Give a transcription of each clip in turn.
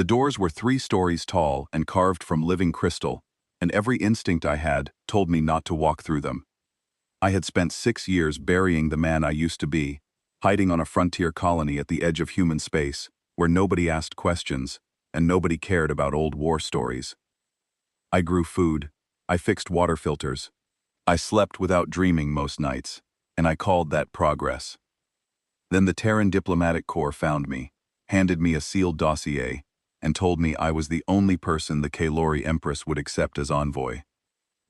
The doors were 3 stories tall and carved from living crystal, and every instinct I had told me not to walk through them. I had spent 6 years burying the man I used to be, hiding on a frontier colony at the edge of human space, where nobody asked questions, and nobody cared about old war stories. I grew food, I fixed water filters, I slept without dreaming most nights, and I called that progress. Then the Terran Diplomatic Corps found me, handed me a sealed dossier, and told me I was the only person the Kalori Empress would accept as envoy.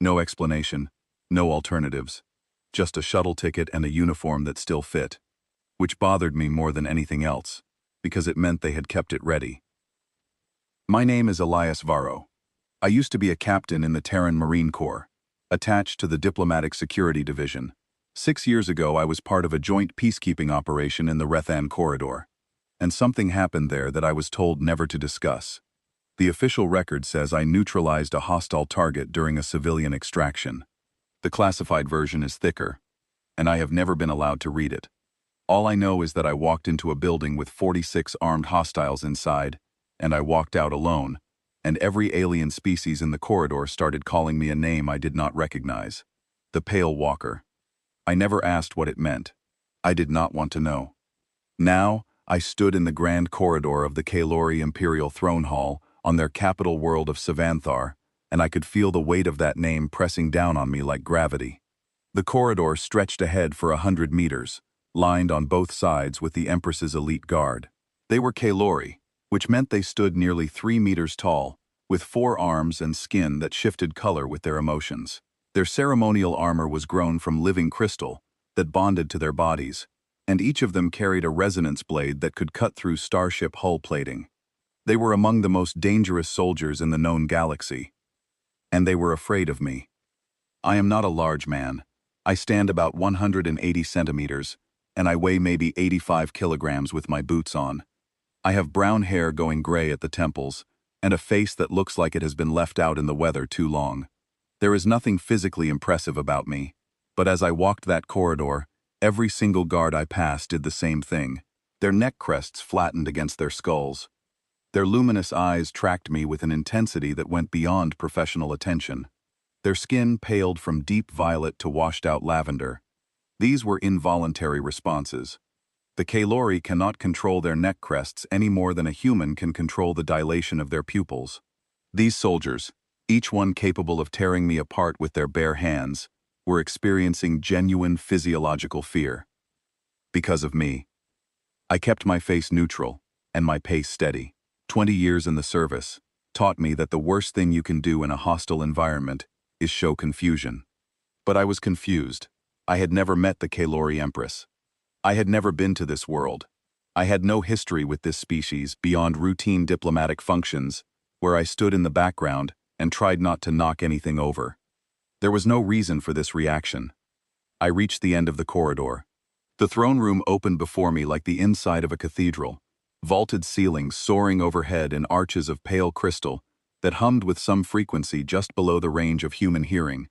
No explanation, no alternatives, just a shuttle ticket and a uniform that still fit, which bothered me more than anything else, because it meant they had kept it ready. My name is Elias Varro. I used to be a captain in the Terran Marine Corps, attached to the Diplomatic Security Division. 6 years ago I was part of a joint peacekeeping operation in the Rethan Corridor, and something happened there that I was told never to discuss. The official record says I neutralized a hostile target during a civilian extraction. The classified version is thicker, and I have never been allowed to read it. All I know is that I walked into a building with 46 armed hostiles inside, and I walked out alone, and every alien species in the corridor started calling me a name I did not recognize. The Pale Walker. I never asked what it meant. I did not want to know. Now, I stood in the grand corridor of the Kalori Imperial Throne Hall on their capital world of Savanthar, and I could feel the weight of that name pressing down on me like gravity. The corridor stretched ahead for 100 meters, lined on both sides with the Empress's elite guard. They were Kalori, which meant they stood nearly 3 meters tall, with 4 arms and skin that shifted color with their emotions. Their ceremonial armor was grown from living crystal that bonded to their bodies, and each of them carried a resonance blade that could cut through starship hull plating. They were among the most dangerous soldiers in the known galaxy, and they were afraid of me. I am not a large man. I stand about 180 centimeters, and I weigh maybe 85 kilograms with my boots on. I have brown hair going gray at the temples, and a face that looks like it has been left out in the weather too long. There is nothing physically impressive about me, but as I walked that corridor, every single guard I passed did the same thing. Their neck crests flattened against their skulls. Their luminous eyes tracked me with an intensity that went beyond professional attention. Their skin paled from deep violet to washed-out lavender. These were involuntary responses. The Kalori cannot control their neck crests any more than a human can control the dilation of their pupils. These soldiers, each one capable of tearing me apart with their bare hands, were experiencing genuine physiological fear. Because of me. I kept my face neutral, and my pace steady. 20 years in the service taught me that the worst thing you can do in a hostile environment is show confusion. But I was confused. I had never met the Kalori Empress. I had never been to this world. I had no history with this species beyond routine diplomatic functions, where I stood in the background and tried not to knock anything over. There was no reason for this reaction. I reached the end of the corridor. The throne room opened before me like the inside of a cathedral, vaulted ceilings soaring overhead in arches of pale crystal that hummed with some frequency just below the range of human hearing.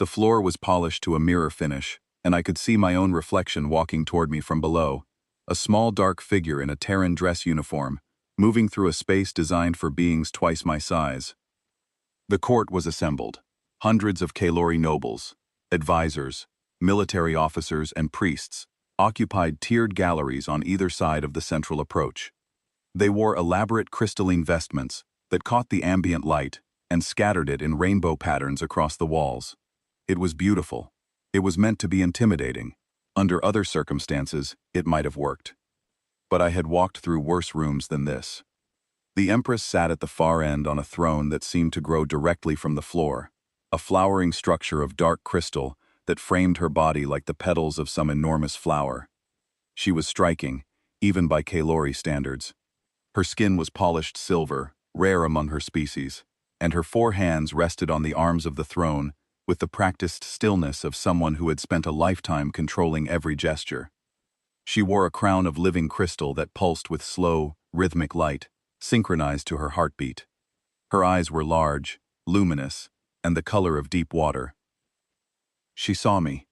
The floor was polished to a mirror finish, and I could see my own reflection walking toward me from below, a small dark figure in a Terran dress uniform, moving through a space designed for beings twice my size. The court was assembled. Hundreds of Kalori nobles, advisors, military officers, and priests occupied tiered galleries on either side of the central approach. They wore elaborate crystalline vestments that caught the ambient light and scattered it in rainbow patterns across the walls. It was beautiful. It was meant to be intimidating. Under other circumstances, it might have worked. But I had walked through worse rooms than this. The Empress sat at the far end on a throne that seemed to grow directly from the floor, a flowering structure of dark crystal that framed her body like the petals of some enormous flower. She was striking, even by Kalori standards. Her skin was polished silver, rare among her species, and her 4 hands rested on the arms of the throne with the practiced stillness of someone who had spent a lifetime controlling every gesture. She wore a crown of living crystal that pulsed with slow, rhythmic light, synchronized to her heartbeat. Her eyes were large, luminous, and the color of deep water. She saw me.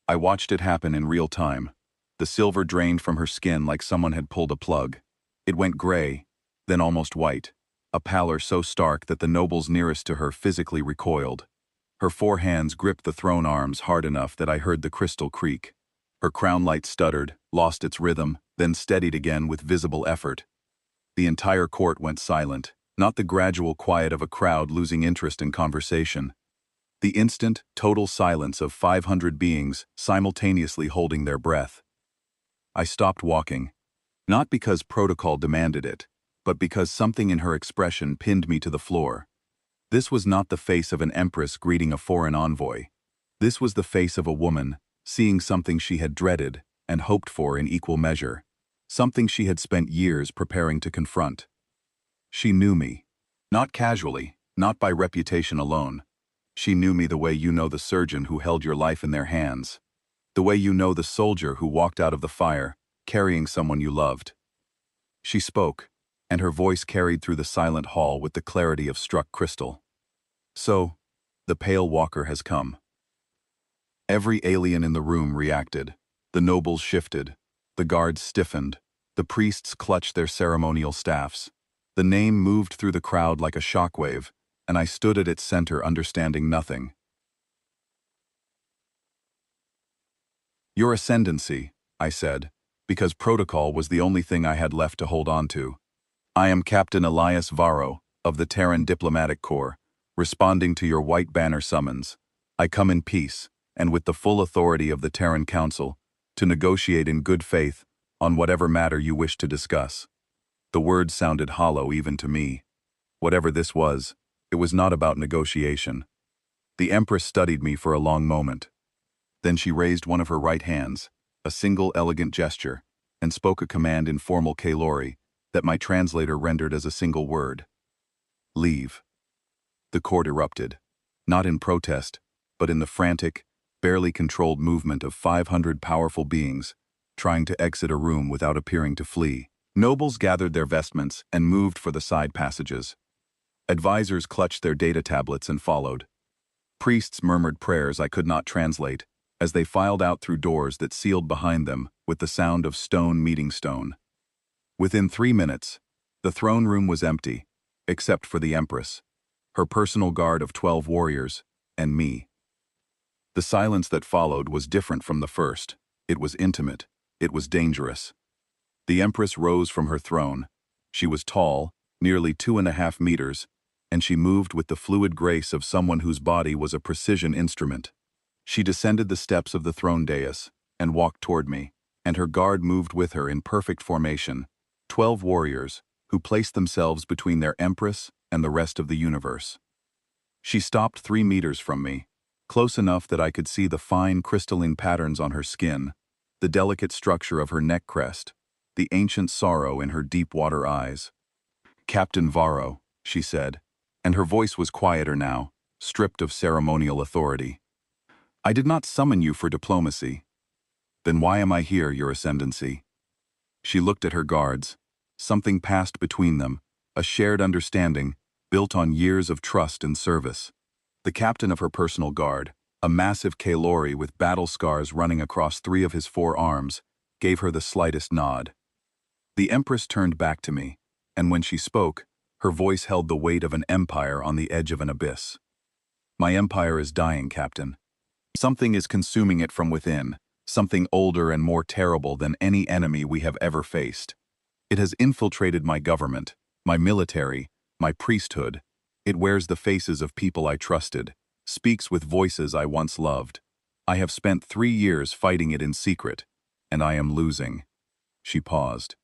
I watched it happen in real time. The silver drained from her skin like someone had pulled a plug. It went gray, then almost white, a pallor so stark that the nobles nearest to her physically recoiled. Her four hands gripped the throne arms hard enough that I heard the crystal creak. Her crown light stuttered, lost its rhythm, then steadied again with visible effort. The entire court went silent, not the gradual quiet of a crowd losing interest in conversation. The instant, total silence of 500 beings simultaneously holding their breath. I stopped walking, not because protocol demanded it, but because something in her expression pinned me to the floor. This was not the face of an empress greeting a foreign envoy. This was the face of a woman, seeing something she had dreaded and hoped for in equal measure, something she had spent years preparing to confront. She knew me. Not casually, not by reputation alone. She knew me the way you know the surgeon who held your life in their hands. The way you know the soldier who walked out of the fire, carrying someone you loved. She spoke, and her voice carried through the silent hall with the clarity of struck crystal. So, the Pale Walker has come. Every alien in the room reacted. The nobles shifted. The guards stiffened. The priests clutched their ceremonial staffs. The name moved through the crowd like a shockwave, and I stood at its center understanding nothing. Your Ascendancy, I said, because protocol was the only thing I had left to hold on to. I am Captain Elias Varro, of the Terran Diplomatic Corps, responding to your white banner summons. I come in peace, and with the full authority of the Terran Council, to negotiate in good faith on whatever matter you wish to discuss. The words sounded hollow even to me. Whatever this was, it was not about negotiation. The Empress studied me for a long moment. Then she raised one of her right hands, a single elegant gesture, and spoke a command in formal Kalori that my translator rendered as a single word. Leave. The court erupted, not in protest, but in the frantic, barely controlled movement of 500 powerful beings, trying to exit a room without appearing to flee. Nobles gathered their vestments and moved for the side passages. Advisors clutched their data tablets and followed. Priests murmured prayers I could not translate, as they filed out through doors that sealed behind them with the sound of stone meeting stone. Within 3 minutes, the throne room was empty, except for the Empress, her personal guard of 12 warriors, and me. The silence that followed was different from the first. It was intimate. It was dangerous. The Empress rose from her throne. She was tall, nearly 2.5 meters, and she moved with the fluid grace of someone whose body was a precision instrument. She descended the steps of the throne dais and walked toward me, and her guard moved with her in perfect formation, 12 warriors who placed themselves between their Empress and the rest of the universe. She stopped 3 meters from me, close enough that I could see the fine crystalline patterns on her skin, the delicate structure of her neck crest, the ancient sorrow in her deep-water eyes. Captain Varro, she said, and her voice was quieter now, stripped of ceremonial authority. I did not summon you for diplomacy. Then why am I here, Your Ascendancy? She looked at her guards. Something passed between them, a shared understanding, built on years of trust and service. The captain of her personal guard, a massive Kalori with battle scars running across 3 of his 4 arms, gave her the slightest nod. The Empress turned back to me, and when she spoke, her voice held the weight of an empire on the edge of an abyss. My empire is dying, Captain. Something is consuming it from within, something older and more terrible than any enemy we have ever faced. It has infiltrated my government, my military, my priesthood. It wears the faces of people I trusted, speaks with voices I once loved. I have spent 3 years fighting it in secret, and I am losing. She paused.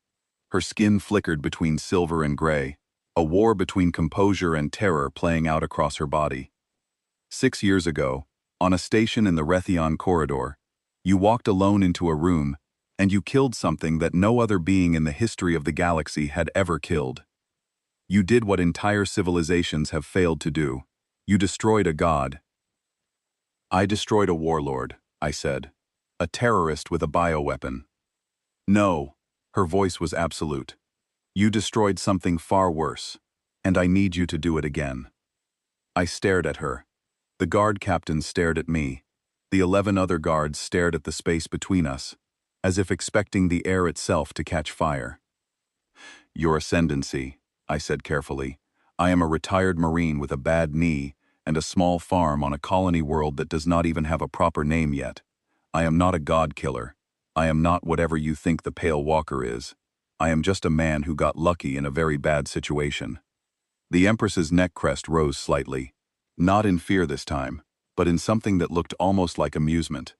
Her skin flickered between silver and gray, a war between composure and terror playing out across her body. 6 years ago, on a station in the Rethyon corridor, you walked alone into a room, and you killed something that no other being in the history of the galaxy had ever killed. You did what entire civilizations have failed to do. You destroyed a god. I destroyed a warlord, I said. A terrorist with a bioweapon. No, her voice was absolute. You destroyed something far worse, and I need you to do it again. I stared at her. The guard captain stared at me. The 11 other guards stared at the space between us, as if expecting the air itself to catch fire. Your Ascendancy, I said carefully. I am a retired Marine with a bad knee and a small farm on a colony world that does not even have a proper name yet. I am not a god killer. I am not whatever you think the Pale Walker is. I am just a man who got lucky in a very bad situation. The Empress's neck crest rose slightly. Not in fear this time, but in something that looked almost like amusement.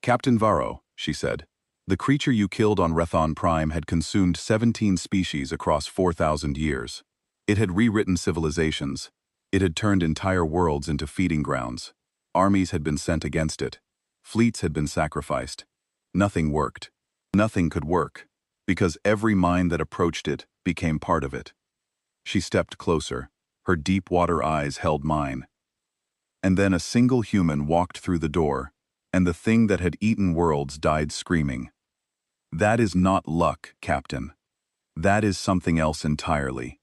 Captain Varro, she said, the creature you killed on Rethon Prime had consumed 17 species across 4,000 years. It had rewritten civilizations. It had turned entire worlds into feeding grounds. Armies had been sent against it. Fleets had been sacrificed. Nothing worked. Nothing could work, because every mind that approached it became part of it. She stepped closer. Her deep-water eyes held mine. And then a single human walked through the door, and the thing that had eaten worlds died screaming. That is not luck, Captain. That is something else entirely.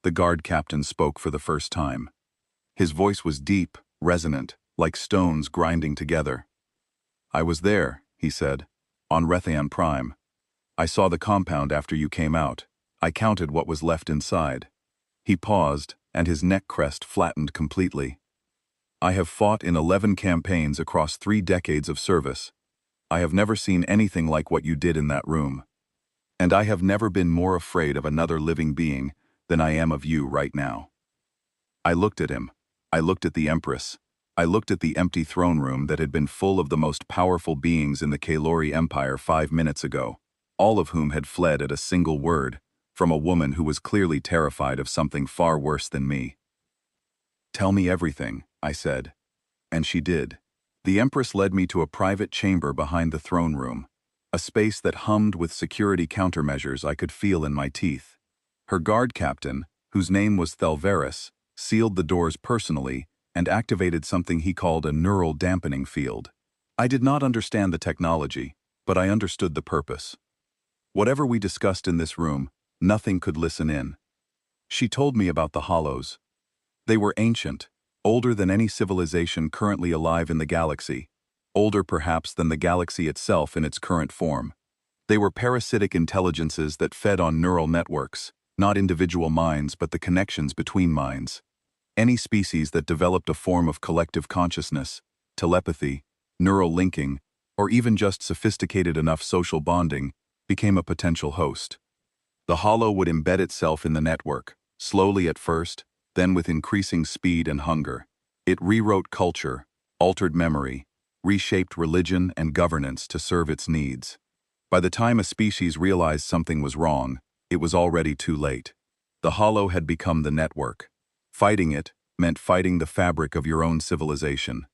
The guard captain spoke for the first time. His voice was deep, resonant, like stones grinding together. I was there, he said, on Rethon Prime. I saw the compound after you came out. I counted what was left inside. He paused, and his neck crest flattened completely. I have fought in 11 campaigns across 3 decades of service. I have never seen anything like what you did in that room. And I have never been more afraid of another living being than I am of you right now. I looked at him. I looked at the Empress. I looked at the empty throne room that had been full of the most powerful beings in the Kalori Empire 5 minutes ago, all of whom had fled at a single word, from a woman who was clearly terrified of something far worse than me. Tell me everything, I said. And she did. The Empress led me to a private chamber behind the throne room, a space that hummed with security countermeasures I could feel in my teeth. Her guard captain, whose name was Thelveris, sealed the doors personally and activated something he called a neural dampening field. I did not understand the technology, but I understood the purpose. Whatever we discussed in this room, nothing could listen in. She told me about the Hollows. They were ancient, older than any civilization currently alive in the galaxy, older perhaps than the galaxy itself in its current form. They were parasitic intelligences that fed on neural networks, not individual minds but the connections between minds. Any species that developed a form of collective consciousness, telepathy, neural linking, or even just sophisticated enough social bonding, became a potential host. The hollow would embed itself in the network, slowly at first, then with increasing speed and hunger. It rewrote culture, altered memory, reshaped religion and governance to serve its needs. By the time a species realized something was wrong, it was already too late. The hollow had become the network. Fighting it meant fighting the fabric of your own civilization.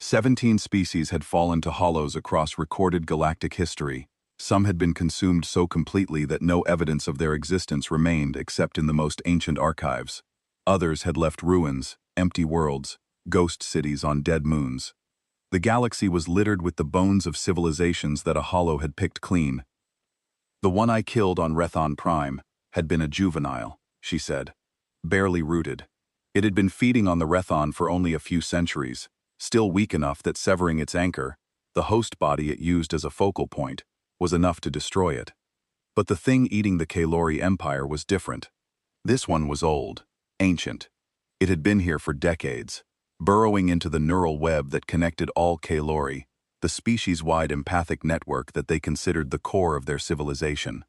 17 species had fallen to hollows across recorded galactic history. Some had been consumed so completely that no evidence of their existence remained except in the most ancient archives. Others had left ruins, empty worlds, ghost cities on dead moons. The galaxy was littered with the bones of civilizations that a hollow had picked clean. The one I killed on Rethon Prime had been a juvenile, she said, barely rooted. It had been feeding on the Rethon for only a few centuries, still weak enough that severing its anchor, the host body it used as a focal point, was enough to destroy it. But the thing eating the Kalori Empire was different. This one was old, ancient. It had been here for decades, burrowing into the neural web that connected all Kalori, the species-wide empathic network that they considered the core of their civilization.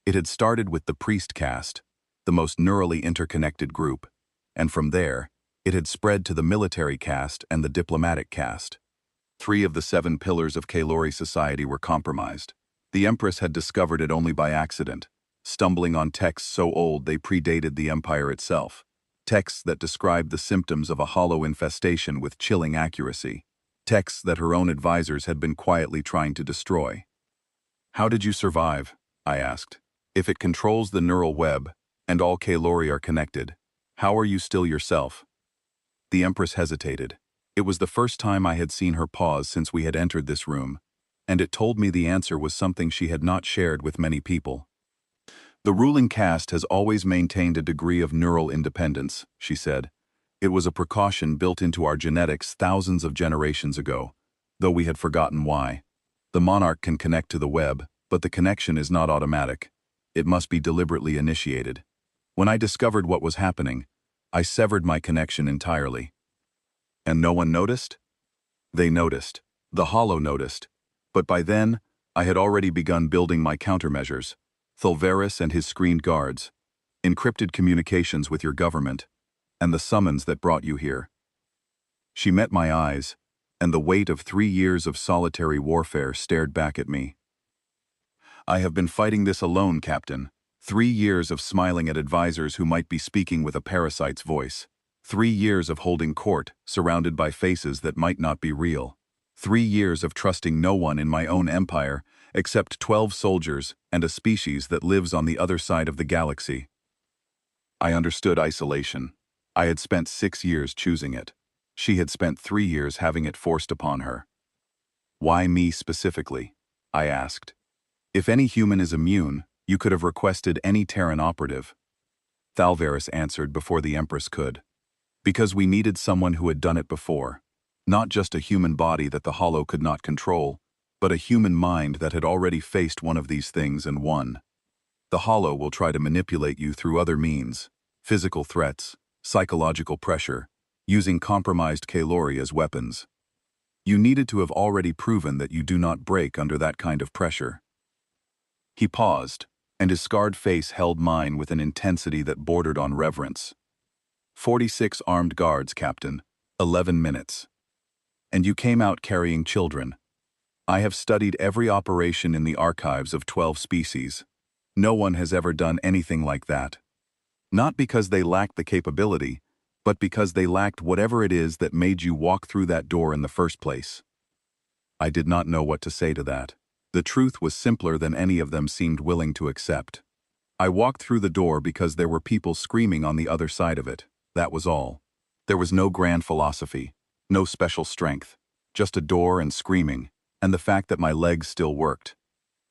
It had started with the priest caste, the most neurally interconnected group, and from there, it had spread to the military caste and the diplomatic caste. 3 of the 7 pillars of Kalori society were compromised. The Empress had discovered it only by accident, stumbling on texts so old they predated the empire itself, texts that described the symptoms of a hollow infestation with chilling accuracy. Texts that her own advisors had been quietly trying to destroy. How did you survive? I asked. If it controls the neural web, and all Kalori are connected, how are you still yourself? The Empress hesitated. It was the first time I had seen her pause since we had entered this room, and it told me the answer was something she had not shared with many people. The ruling caste has always maintained a degree of neural independence, she said. It was a precaution built into our genetics thousands of generations ago, though we had forgotten why. The monarch can connect to the web, but the connection is not automatic. It must be deliberately initiated. When I discovered what was happening, I severed my connection entirely. And no one noticed? They noticed. The Hollow noticed. But by then, I had already begun building my countermeasures. Thulveris and his screened guards, encrypted communications with your government, and the summons that brought you here. She met my eyes, and the weight of 3 years of solitary warfare stared back at me. I have been fighting this alone, Captain. 3 years of smiling at advisors who might be speaking with a parasite's voice. 3 years of holding court, surrounded by faces that might not be real. 3 years of trusting no one in my own empire, except 12 soldiers and a species that lives on the other side of the galaxy. I understood isolation. I had spent 6 years choosing it. She had spent 3 years having it forced upon her. Why me specifically? I asked. If any human is immune, you could have requested any Terran operative. Thulveris answered before the Empress could. Because we needed someone who had done it before. Not just a human body that the Hollow could not control, but a human mind that had already faced one of these things and won. The Hollow will try to manipulate you through other means, physical threats, psychological pressure, using compromised Kalori as weapons. You needed to have already proven that you do not break under that kind of pressure. He paused, and his scarred face held mine with an intensity that bordered on reverence. 46 armed guards, Captain. 11 minutes. And you came out carrying children. I have studied every operation in the archives of 12 species. No one has ever done anything like that. Not because they lacked the capability, but because they lacked whatever it is that made you walk through that door in the first place. I did not know what to say to that. The truth was simpler than any of them seemed willing to accept. I walked through the door because there were people screaming on the other side of it. That was all. There was no grand philosophy, no special strength, just a door and screaming, and the fact that my legs still worked.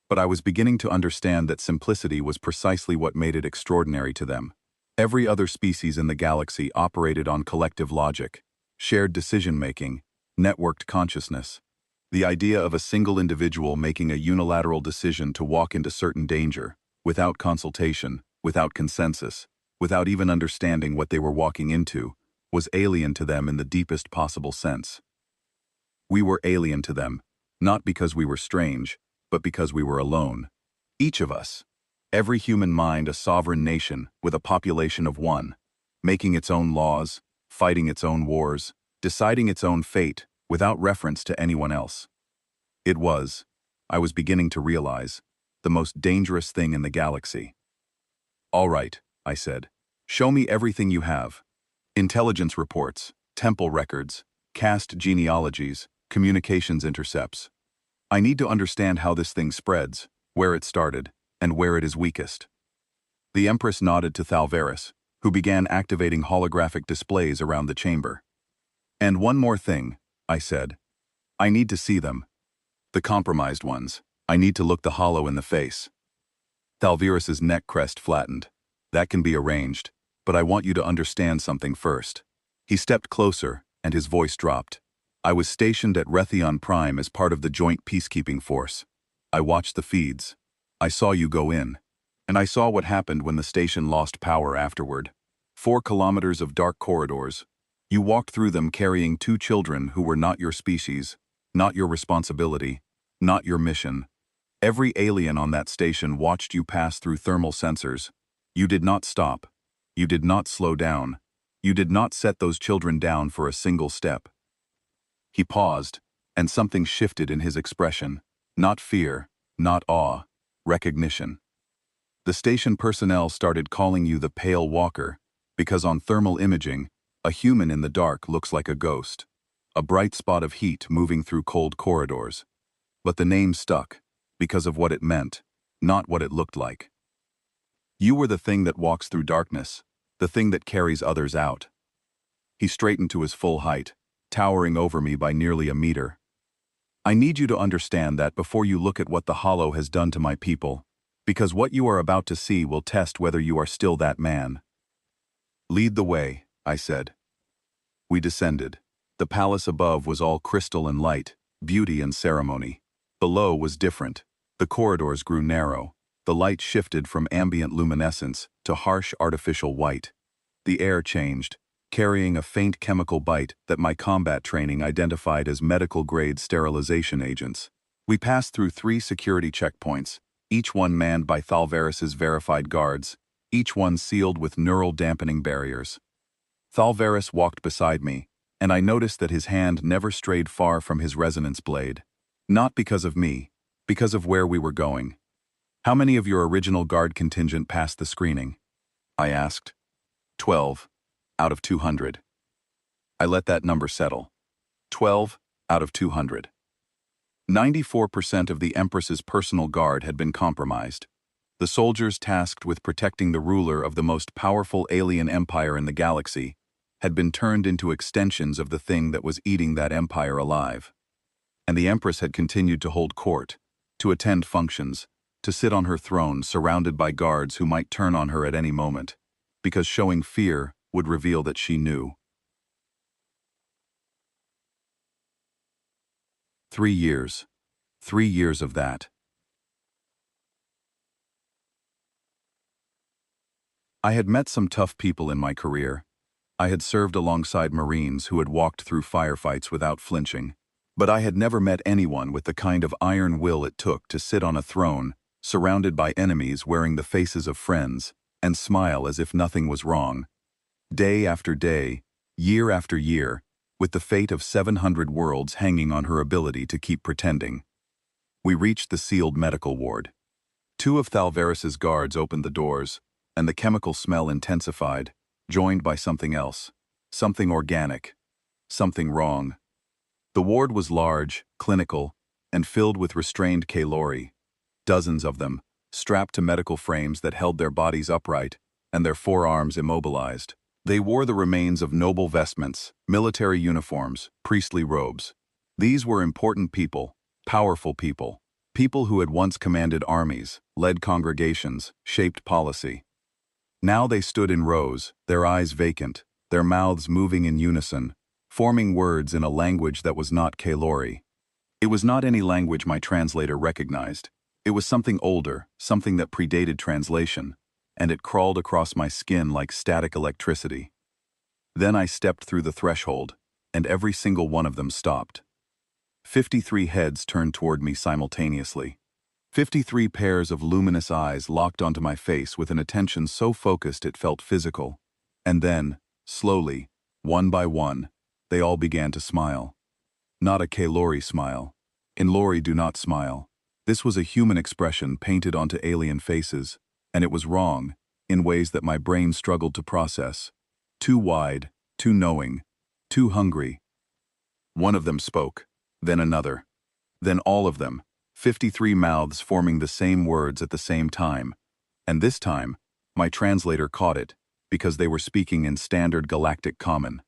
But I was beginning to understand that simplicity was precisely what made it extraordinary to them. Every other species in the galaxy operated on collective logic, shared decision-making, networked consciousness. The idea of a single individual making a unilateral decision to walk into certain danger, without consultation, without consensus, without even understanding what they were walking into, was alien to them in the deepest possible sense. We were alien to them, not because we were strange, but because we were alone. Each of us. Every human mind a sovereign nation with a population of one, making its own laws, fighting its own wars, deciding its own fate, without reference to anyone else. It was, I was beginning to realize, the most dangerous thing in the galaxy. All right, I said. Show me everything you have. Intelligence reports, temple records, caste genealogies, communications intercepts. I need to understand how this thing spreads, where it started, and where it is weakest. The Empress nodded to Thulveris, who began activating holographic displays around the chamber. And one more thing, I said. I need to see them. The compromised ones. I need to look the Hollow in the face. Thulveris's neck crest flattened. That can be arranged, but I want you to understand something first. He stepped closer, and his voice dropped. I was stationed at Rethyon Prime as part of the Joint Peacekeeping Force. I watched the feeds. I saw you go in. And I saw what happened when the station lost power afterward. 4 kilometers of dark corridors. You walked through them carrying 2 children who were not your species, not your responsibility, not your mission. Every alien on that station watched you pass through thermal sensors. You did not stop. You did not slow down. You did not set those children down for a single step. He paused, and something shifted in his expression. Not fear, not awe, recognition. The station personnel started calling you the Pale Walker, because on thermal imaging, a human in the dark looks like a ghost, a bright spot of heat moving through cold corridors. But the name stuck, because of what it meant, not what it looked like. You were the thing that walks through darkness, the thing that carries others out. He straightened to his full height, towering over me by nearly a meter. I need you to understand that before you look at what the Hollow has done to my people, because what you are about to see will test whether you are still that man. Lead the way, I said. We descended. The palace above was all crystal and light, beauty and ceremony. Below was different. The corridors grew narrow. The light shifted from ambient luminescence to harsh artificial white. The air changed, carrying a faint chemical bite that my combat training identified as medical-grade sterilization agents. We passed through 3 security checkpoints, each one manned by Thalvaris's verified guards, each one sealed with neural dampening barriers. Thalvaris walked beside me, and I noticed that his hand never strayed far from his resonance blade. Not because of me, because of where we were going. "How many of your original guard contingent passed the screening?" I asked. 12 out of 200. I let that number settle. 12 out of 200. 94% of the Empress's personal guard had been compromised. The soldiers tasked with protecting the ruler of the most powerful alien empire in the galaxy had been turned into extensions of the thing that was eating that empire alive. And the Empress had continued to hold court, to attend functions, to sit on her throne surrounded by guards who might turn on her at any moment, because showing fear would reveal that she knew. 3 years. 3 years of that. I had met some tough people in my career. I had served alongside Marines who had walked through firefights without flinching. But I had never met anyone with the kind of iron will it took to sit on a throne, surrounded by enemies wearing the faces of friends, and smile as if nothing was wrong. Day after day, year after year, with the fate of 700 worlds hanging on her ability to keep pretending. We reached the sealed medical ward. 2 of Thalvaris's guards opened the doors, and the chemical smell intensified, joined by something else, something organic, something wrong. The ward was large, clinical, and filled with restrained Kalori, dozens of them, strapped to medical frames that held their bodies upright and their forearms immobilized. They wore the remains of noble vestments, military uniforms, priestly robes. These were important people, powerful people, people who had once commanded armies, led congregations, shaped policy. Now they stood in rows, their eyes vacant, their mouths moving in unison, forming words in a language that was not Kalori. It was not any language my translator recognized. It was something older, something that predated translation, and it crawled across my skin like static electricity. Then I stepped through the threshold, and every single one of them stopped. 53 heads turned toward me simultaneously. 53 pairs of luminous eyes locked onto my face with an attention so focused it felt physical. And then, slowly, one by one, they all began to smile. Not a Kalori smile. In Lori do not smile. This was a human expression painted onto alien faces, and it was wrong, in ways that my brain struggled to process. Too wide, too knowing, too hungry. One of them spoke, then another. Then all of them, 53 mouths forming the same words at the same time. And this time, my translator caught it, because they were speaking in standard galactic common.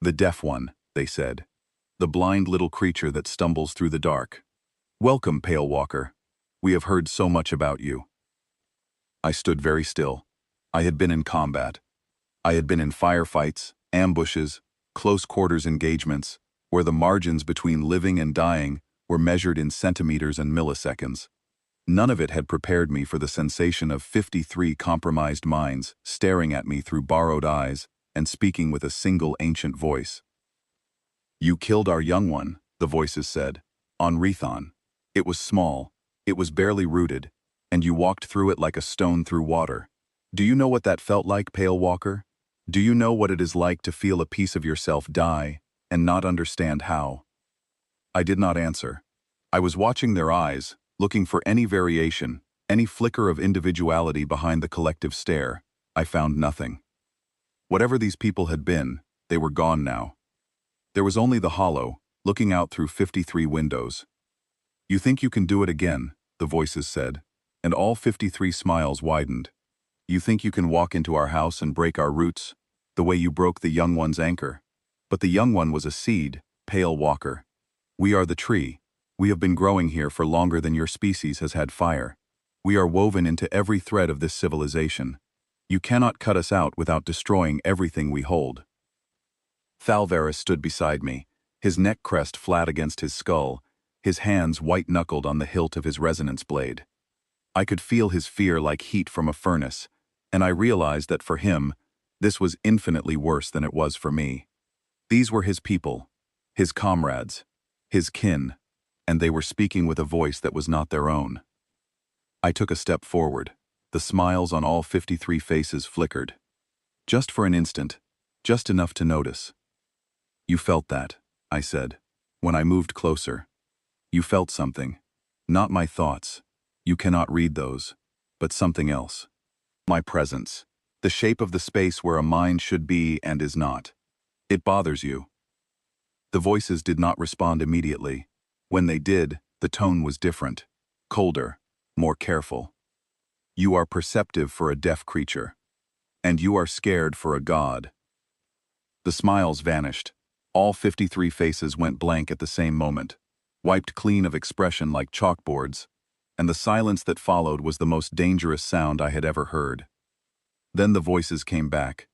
"The deaf one," they said. "The blind little creature that stumbles through the dark. Welcome, Pale Walker. We have heard so much about you." I stood very still. I had been in combat. I had been in firefights, ambushes, close quarters engagements, where the margins between living and dying were measured in centimeters and milliseconds. None of it had prepared me for the sensation of 53 compromised minds staring at me through borrowed eyes and speaking with a single ancient voice. "You killed our young one," the voices said, "on Rethon. It was small, it was barely rooted, and you walked through it like a stone through water. Do you know what that felt like, Pale Walker? Do you know what it is like to feel a piece of yourself die and not understand how?" I did not answer. I was watching their eyes, looking for any variation, any flicker of individuality behind the collective stare. I found nothing. Whatever these people had been, they were gone now. There was only the hollow, looking out through 53 windows. "You think you can do it again," the voices said, and all 53 smiles widened. "You think you can walk into our house and break our roots, the way you broke the young one's anchor? But the young one was a seed, Pale Walker. We are the tree. We have been growing here for longer than your species has had fire. We are woven into every thread of this civilization. You cannot cut us out without destroying everything we hold." Thalvaris stood beside me, his neck crest flat against his skull, his hands white-knuckled on the hilt of his resonance blade. I could feel his fear like heat from a furnace, and I realized that for him, this was infinitely worse than it was for me. These were his people, his comrades, his kin, and they were speaking with a voice that was not their own. I took a step forward. The smiles on all 53 faces flickered. Just for an instant, just enough to notice. "You felt that," I said, when I moved closer. "You felt something. Not my thoughts. You cannot read those. But something else. My presence. The shape of the space where a mind should be and is not. It bothers you." The voices did not respond immediately. When they did, the tone was different. Colder. More careful. "You are perceptive for a deaf creature. And you are scared for a god." The smiles vanished. All 53 faces went blank at the same moment, wiped clean of expression like chalkboards, and the silence that followed was the most dangerous sound I had ever heard. Then the voices came back,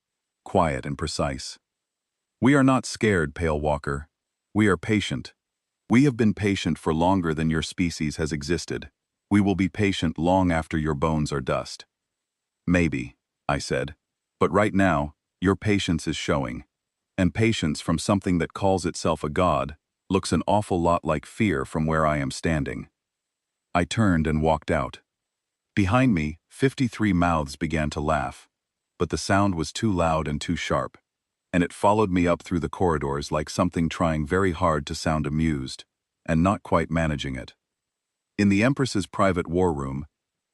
quiet and precise. "We are not scared, Pale Walker. We are patient. We have been patient for longer than your species has existed. We will be patient long after your bones are dust." "Maybe," I said, "but right now, your patience is showing. And patience from something that calls itself a god looks an awful lot like fear from where I am standing." I turned and walked out. Behind me, 53 mouths began to laugh, but the sound was too loud and too sharp, and it followed me up through the corridors like something trying very hard to sound amused, and not quite managing it. In the Empress's private war room,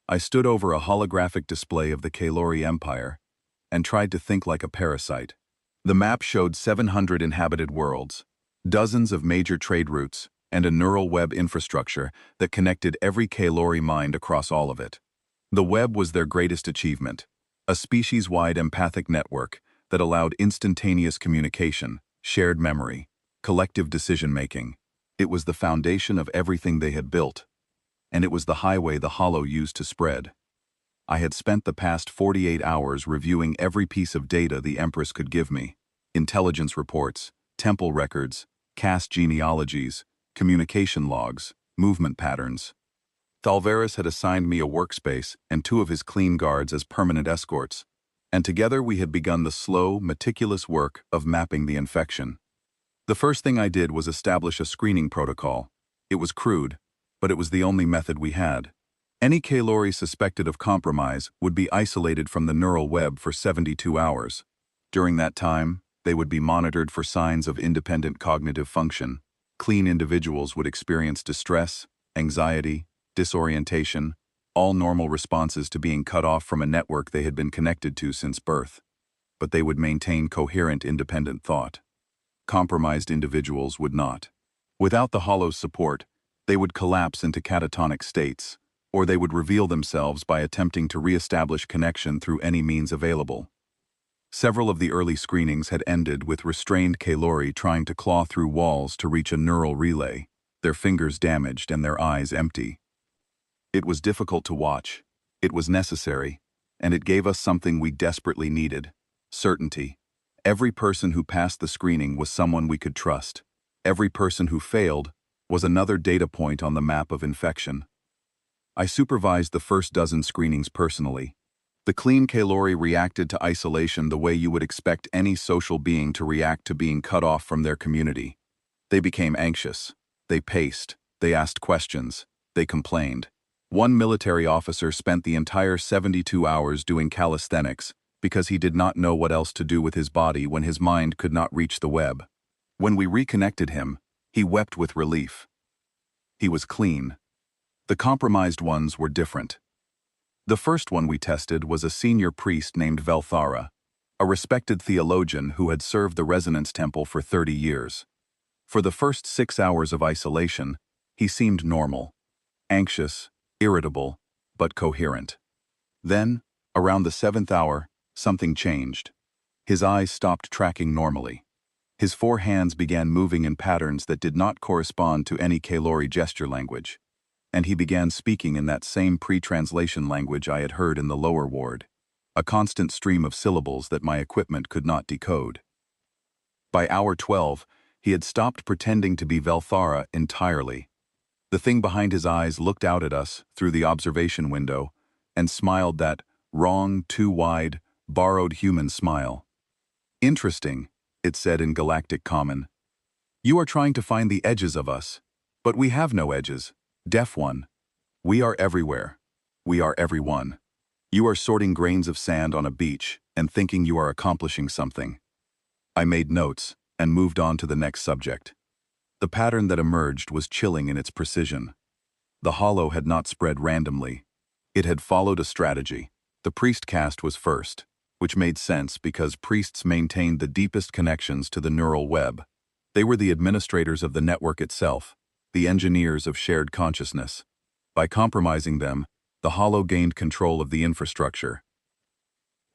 I stood over a holographic display of the Kalori Empire and tried to think like a parasite. The map showed 700 inhabited worlds, dozens of major trade routes, and a neural web infrastructure that connected every Kalori mind across all of it. The web was their greatest achievement, a species-wide empathic network that allowed instantaneous communication, shared memory, collective decision-making. It was the foundation of everything they had built, and it was the highway the Hollow used to spread. I had spent the past 48 hours reviewing every piece of data the Empress could give me: intelligence reports, temple records, caste genealogies, communication logs, movement patterns. Thalvaris had assigned me a workspace and 2 of his clean guards as permanent escorts, and together we had begun the slow, meticulous work of mapping the infection. The first thing I did was establish a screening protocol. It was crude, but it was the only method we had. Any Kalori suspected of compromise would be isolated from the neural web for 72 hours. During that time, they would be monitored for signs of independent cognitive function. Clean individuals would experience distress, anxiety, disorientation, all normal responses to being cut off from a network they had been connected to since birth. But they would maintain coherent independent thought. Compromised individuals would not. Without the Hollow's support, they would collapse into catatonic states, or they would reveal themselves by attempting to re-establish connection through any means available. Several of the early screenings had ended with restrained Kalori trying to claw through walls to reach a neural relay, their fingers damaged and their eyes empty. It was difficult to watch. It was necessary, and it gave us something we desperately needed: certainty. Every person who passed the screening was someone we could trust. Every person who failed was another data point on the map of infection. I supervised the first dozen screenings personally. The clean Kalori reacted to isolation the way you would expect any social being to react to being cut off from their community. They became anxious. They paced. They asked questions. They complained. One military officer spent the entire 72 hours doing calisthenics because he did not know what else to do with his body when his mind could not reach the web. When we reconnected him, he wept with relief. He was clean. The compromised ones were different. The first one we tested was a senior priest named Velthara, a respected theologian who had served the Resonance Temple for 30 years. For the first 6 hours of isolation, he seemed normal, anxious, irritable, but coherent. Then, around the 7th hour, something changed. His eyes stopped tracking normally. His 4 hands began moving in patterns that did not correspond to any Kalori gesture language, and he began speaking in that same pre-translation language I had heard in the lower ward, a constant stream of syllables that my equipment could not decode. By hour 12, he had stopped pretending to be Velthara entirely. The thing behind his eyes looked out at us through the observation window and smiled that wrong, too wide, borrowed human smile. "Interesting," it said in Galactic Common. "You are trying to find the edges of us, but we have no edges. Deaf one. We are everywhere. We are everyone. You are sorting grains of sand on a beach and thinking you are accomplishing something." I made notes and moved on to the next subject. The pattern that emerged was chilling in its precision. The hollow had not spread randomly. It had followed a strategy. The priest caste was first, which made sense because priests maintained the deepest connections to the neural web. They were the administrators of the network itself, the engineers of shared consciousness. By compromising them, the hollow gained control of the infrastructure.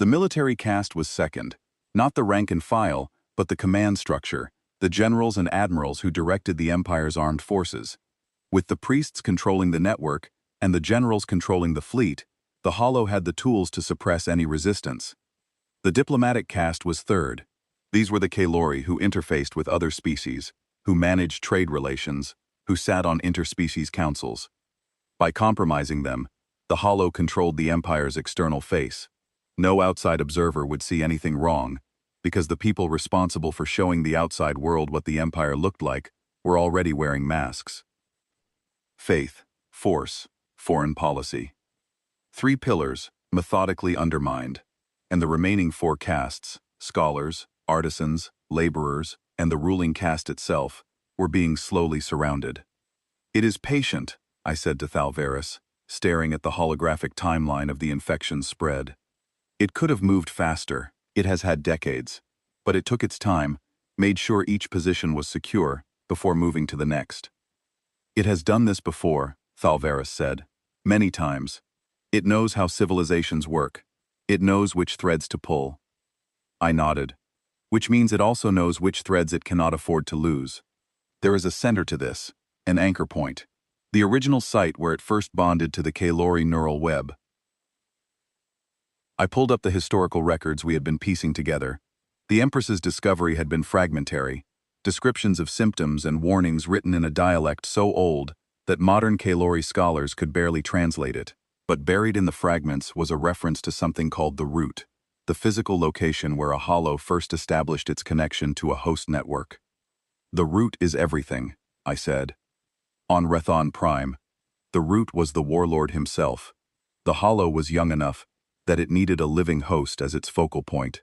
The military caste was second, not the rank and file, but the command structure, the generals and admirals who directed the Empire's armed forces. With the priests controlling the network and the generals controlling the fleet, the hollow had the tools to suppress any resistance. The diplomatic caste was third. These were the Kalori who interfaced with other species, who managed trade relations, who sat on interspecies councils. By compromising them, the hollow controlled the Empire's external face. No outside observer would see anything wrong, because the people responsible for showing the outside world what the Empire looked like were already wearing masks. Faith, force, foreign policy. 3 pillars, methodically undermined, and the remaining 4 castes, scholars, artisans, laborers, and the ruling caste itself, were being slowly surrounded. "It is patient," I said to Thalvaris, staring at the holographic timeline of the infection's spread. "It could have moved faster. It has had decades. But it took its time, made sure each position was secure, before moving to the next." "It has done this before," Thalvaris said. "Many times. It knows how civilizations work. It knows which threads to pull." I nodded. "Which means it also knows which threads it cannot afford to lose. There is a center to this, an anchor point. The original site where it first bonded to the Kalori neural web." I pulled up the historical records we had been piecing together. The Empress's discovery had been fragmentary, descriptions of symptoms and warnings written in a dialect so old that modern Kalori scholars could barely translate it. But buried in the fragments was a reference to something called the root, the physical location where a hollow first established its connection to a host network. "The root is everything," I said. On Rethon Prime, the root was the warlord himself. The hollow was young enough that it needed a living host as its focal point.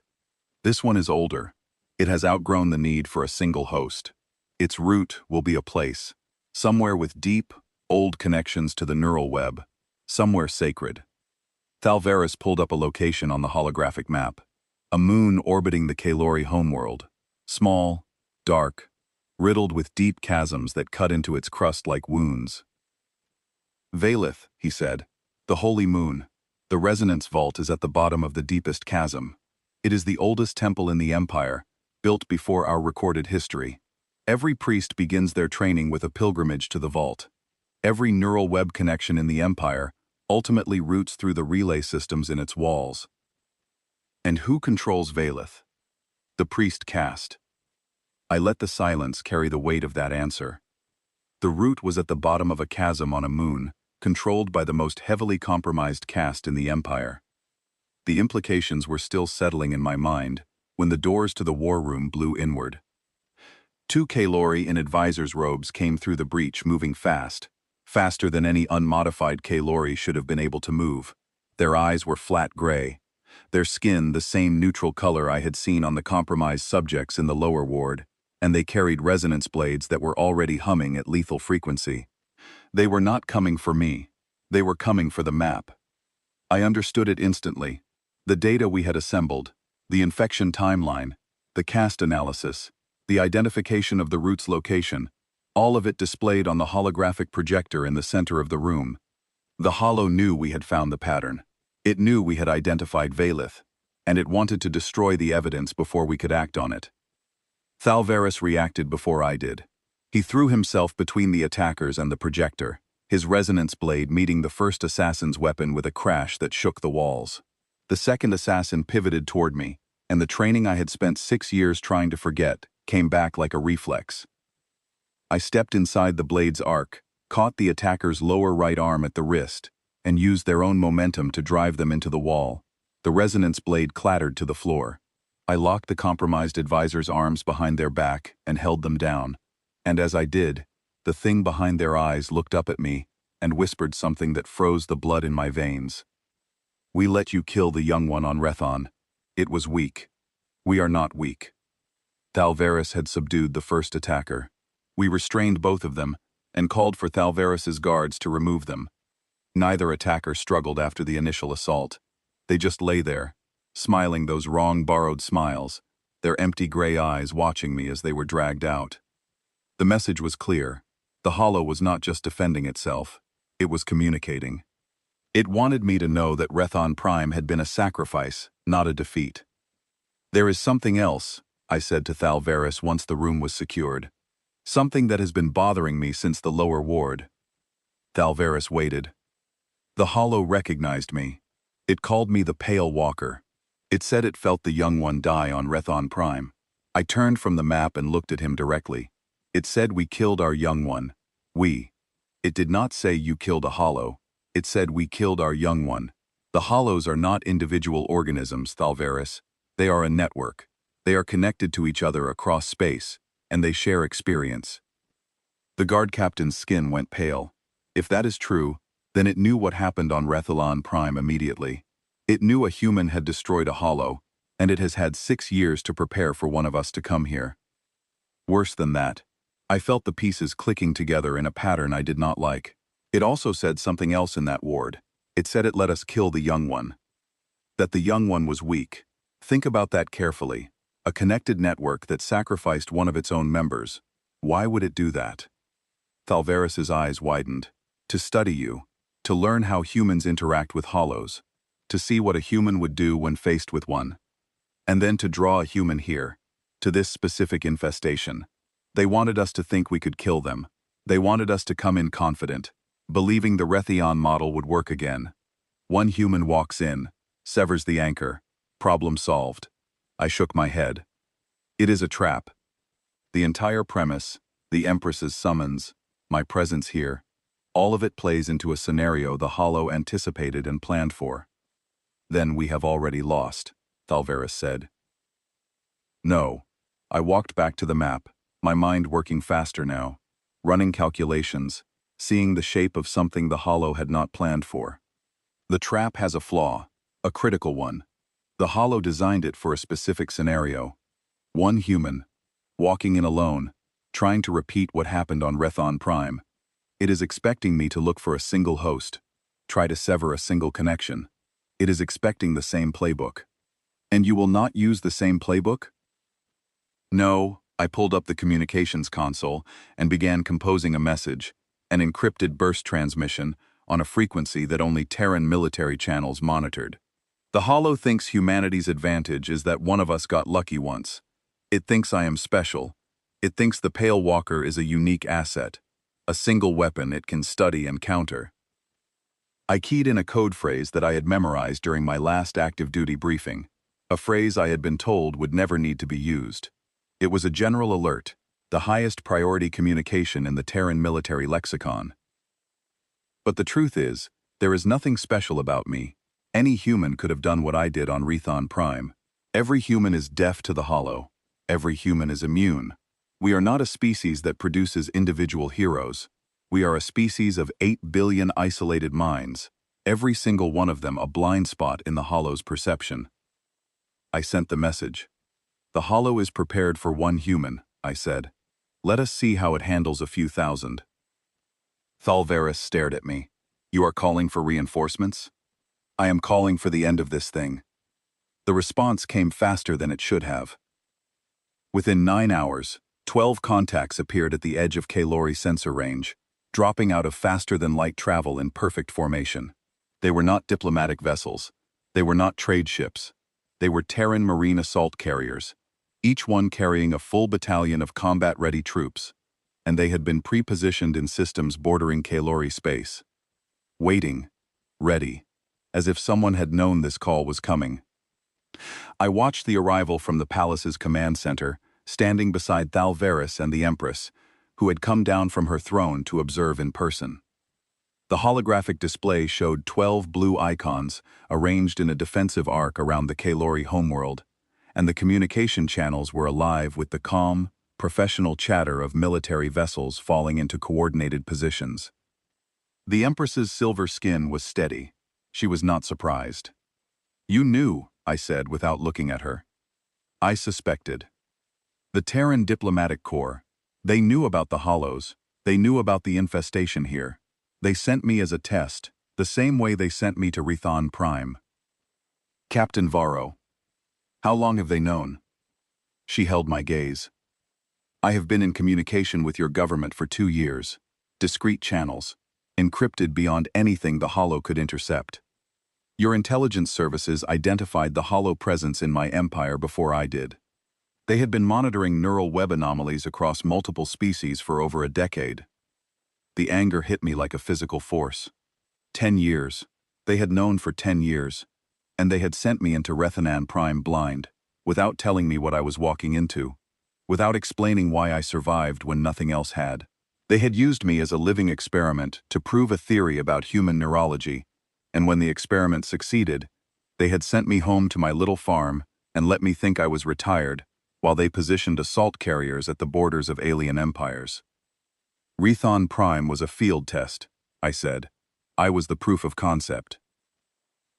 This one is older. It has outgrown the need for a single host. Its root will be a place, somewhere with deep, old connections to the neural web, somewhere sacred. Thalvaris pulled up a location on the holographic map, a moon orbiting the Kalori homeworld, small, dark, riddled with deep chasms that cut into its crust like wounds. "Valith," he said, "the holy moon. The resonance vault is at the bottom of the deepest chasm. It is the oldest temple in the Empire, built before our recorded history. Every priest begins their training with a pilgrimage to the vault. Every neural web connection in the Empire ultimately routes through the relay systems in its walls." "And who controls Valith?" "The priest caste." I let the silence carry the weight of that answer. The root was at the bottom of a chasm on a moon, controlled by the most heavily compromised caste in the Empire. The implications were still settling in my mind when the doors to the war room blew inward. 2 Kalori in advisors' robes came through the breach, moving fast, faster than any unmodified Kalori should have been able to move. Their eyes were flat gray, their skin the same neutral color I had seen on the compromised subjects in the lower ward, and they carried resonance blades that were already humming at lethal frequency. They were not coming for me. They were coming for the map. I understood it instantly. The data we had assembled, the infection timeline, the caste analysis, the identification of the root's location, all of it displayed on the holographic projector in the center of the room. The hollow knew we had found the pattern. It knew we had identified Valith, and it wanted to destroy the evidence before we could act on it. Thalvaris reacted before I did. He threw himself between the attackers and the projector, his resonance blade meeting the first assassin's weapon with a crash that shook the walls. The second assassin pivoted toward me, and the training I had spent 6 years trying to forget came back like a reflex. I stepped inside the blade's arc, caught the attacker's lower right arm at the wrist, and used their own momentum to drive them into the wall. The resonance blade clattered to the floor. I locked the compromised advisor's arms behind their back and held them down. And as I did, the thing behind their eyes looked up at me and whispered something that froze the blood in my veins. "We let you kill the young one on Rethon. It was weak. We are not weak." Thalvaris had subdued the first attacker. We restrained both of them and called for Thalvaris's guards to remove them. Neither attacker struggled after the initial assault. They just lay there, smiling those wrong borrowed smiles, their empty gray eyes watching me as they were dragged out. The message was clear. The Hollow was not just defending itself, it was communicating. It wanted me to know that Rethon Prime had been a sacrifice, not a defeat. "There is something else," I said to Thalvaris once the room was secured. "Something that has been bothering me since the lower ward." Thalvaris waited. The Hollow recognized me. It called me the Pale Walker. It said it felt the young one die on Rethon Prime. I turned from the map and looked at him directly. It said we killed our young one. We. It did not say you killed a Hollow. It said we killed our young one. The Hollows are not individual organisms, Thalvaris. They are a network. They are connected to each other across space, and they share experience. The guard captain's skin went pale. If that is true, then it knew what happened on Rethon Prime immediately. It knew a human had destroyed a Hollow, and it has had 6 years to prepare for one of us to come here. Worse than that, I felt the pieces clicking together in a pattern I did not like. It also said something else in that ward. It said it let us kill the young one. That the young one was weak. Think about that carefully. A connected network that sacrificed one of its own members. Why would it do that? Thalvaris's eyes widened. To study you. To learn how humans interact with Hollows. To see what a human would do when faced with one. And then to draw a human here. To this specific infestation. They wanted us to think we could kill them. They wanted us to come in confident, believing the Rethon model would work again. One human walks in, severs the anchor. Problem solved. I shook my head. It is a trap. The entire premise, the Empress's summons, my presence here, all of it plays into a scenario the Hollow anticipated and planned for. "Then we have already lost," Thalvaris said. No. I walked back to the map, my mind working faster now, running calculations, seeing the shape of something the Hollow had not planned for. The trap has a flaw, a critical one. The Hollow designed it for a specific scenario. One human, walking in alone, trying to repeat what happened on Rethon Prime. It is expecting me to look for a single host, try to sever a single connection. It is expecting the same playbook. And you will not use the same playbook? No, I pulled up the communications console and began composing a message, an encrypted burst transmission, on a frequency that only Terran military channels monitored. The Hollow thinks humanity's advantage is that one of us got lucky once. It thinks I am special. It thinks the Pale Walker is a unique asset, a single weapon it can study and counter. I keyed in a code phrase that I had memorized during my last active duty briefing, a phrase I had been told would never need to be used. It was a general alert, the highest priority communication in the Terran military lexicon. But the truth is, there is nothing special about me. Any human could have done what I did on Rethon Prime. Every human is deaf to the Hollow. Every human is immune. We are not a species that produces individual heroes. We are a species of 8 billion isolated minds, every single one of them a blind spot in the Hollow's perception. I sent the message. The Hollow is prepared for one human, I said. Let us see how it handles a few thousand. Thalvaris stared at me. You are calling for reinforcements? I am calling for the end of this thing. The response came faster than it should have. Within 9 hours, 12 contacts appeared at the edge of Kalori sensor range, dropping out of faster-than-light travel in perfect formation. They were not diplomatic vessels. They were not trade ships. They were Terran marine assault carriers, each one carrying a full battalion of combat-ready troops, and they had been pre-positioned in systems bordering Kalori space. Waiting, ready, as if someone had known this call was coming. I watched the arrival from the palace's command center, standing beside Thalvaris and the Empress, who had come down from her throne to observe in person. The holographic display showed 12 blue icons arranged in a defensive arc around the Kalori homeworld, and the communication channels were alive with the calm, professional chatter of military vessels falling into coordinated positions. The Empress's silver skin was steady. She was not surprised. "You knew," I said without looking at her. "I suspected." The Terran Diplomatic Corps. They knew about the hollows. They knew about the infestation here. They sent me as a test, the same way they sent me to Rethon Prime. "Captain Varro. How long have they known?" She held my gaze. "I have been in communication with your government for 2 years. Discrete channels, encrypted beyond anything the hollow could intercept. Your intelligence services identified the hollow presence in my empire before I did. They had been monitoring neural web anomalies across multiple species for over a decade." The anger hit me like a physical force. 10 years. They had known for 10 years. And they had sent me into Rethon Prime blind, without telling me what I was walking into, without explaining why I survived when nothing else had. They had used me as a living experiment to prove a theory about human neurology, and when the experiment succeeded, they had sent me home to my little farm and let me think I was retired, while they positioned assault carriers at the borders of alien empires. "Rethon Prime was a field test," I said. "I was the proof of concept.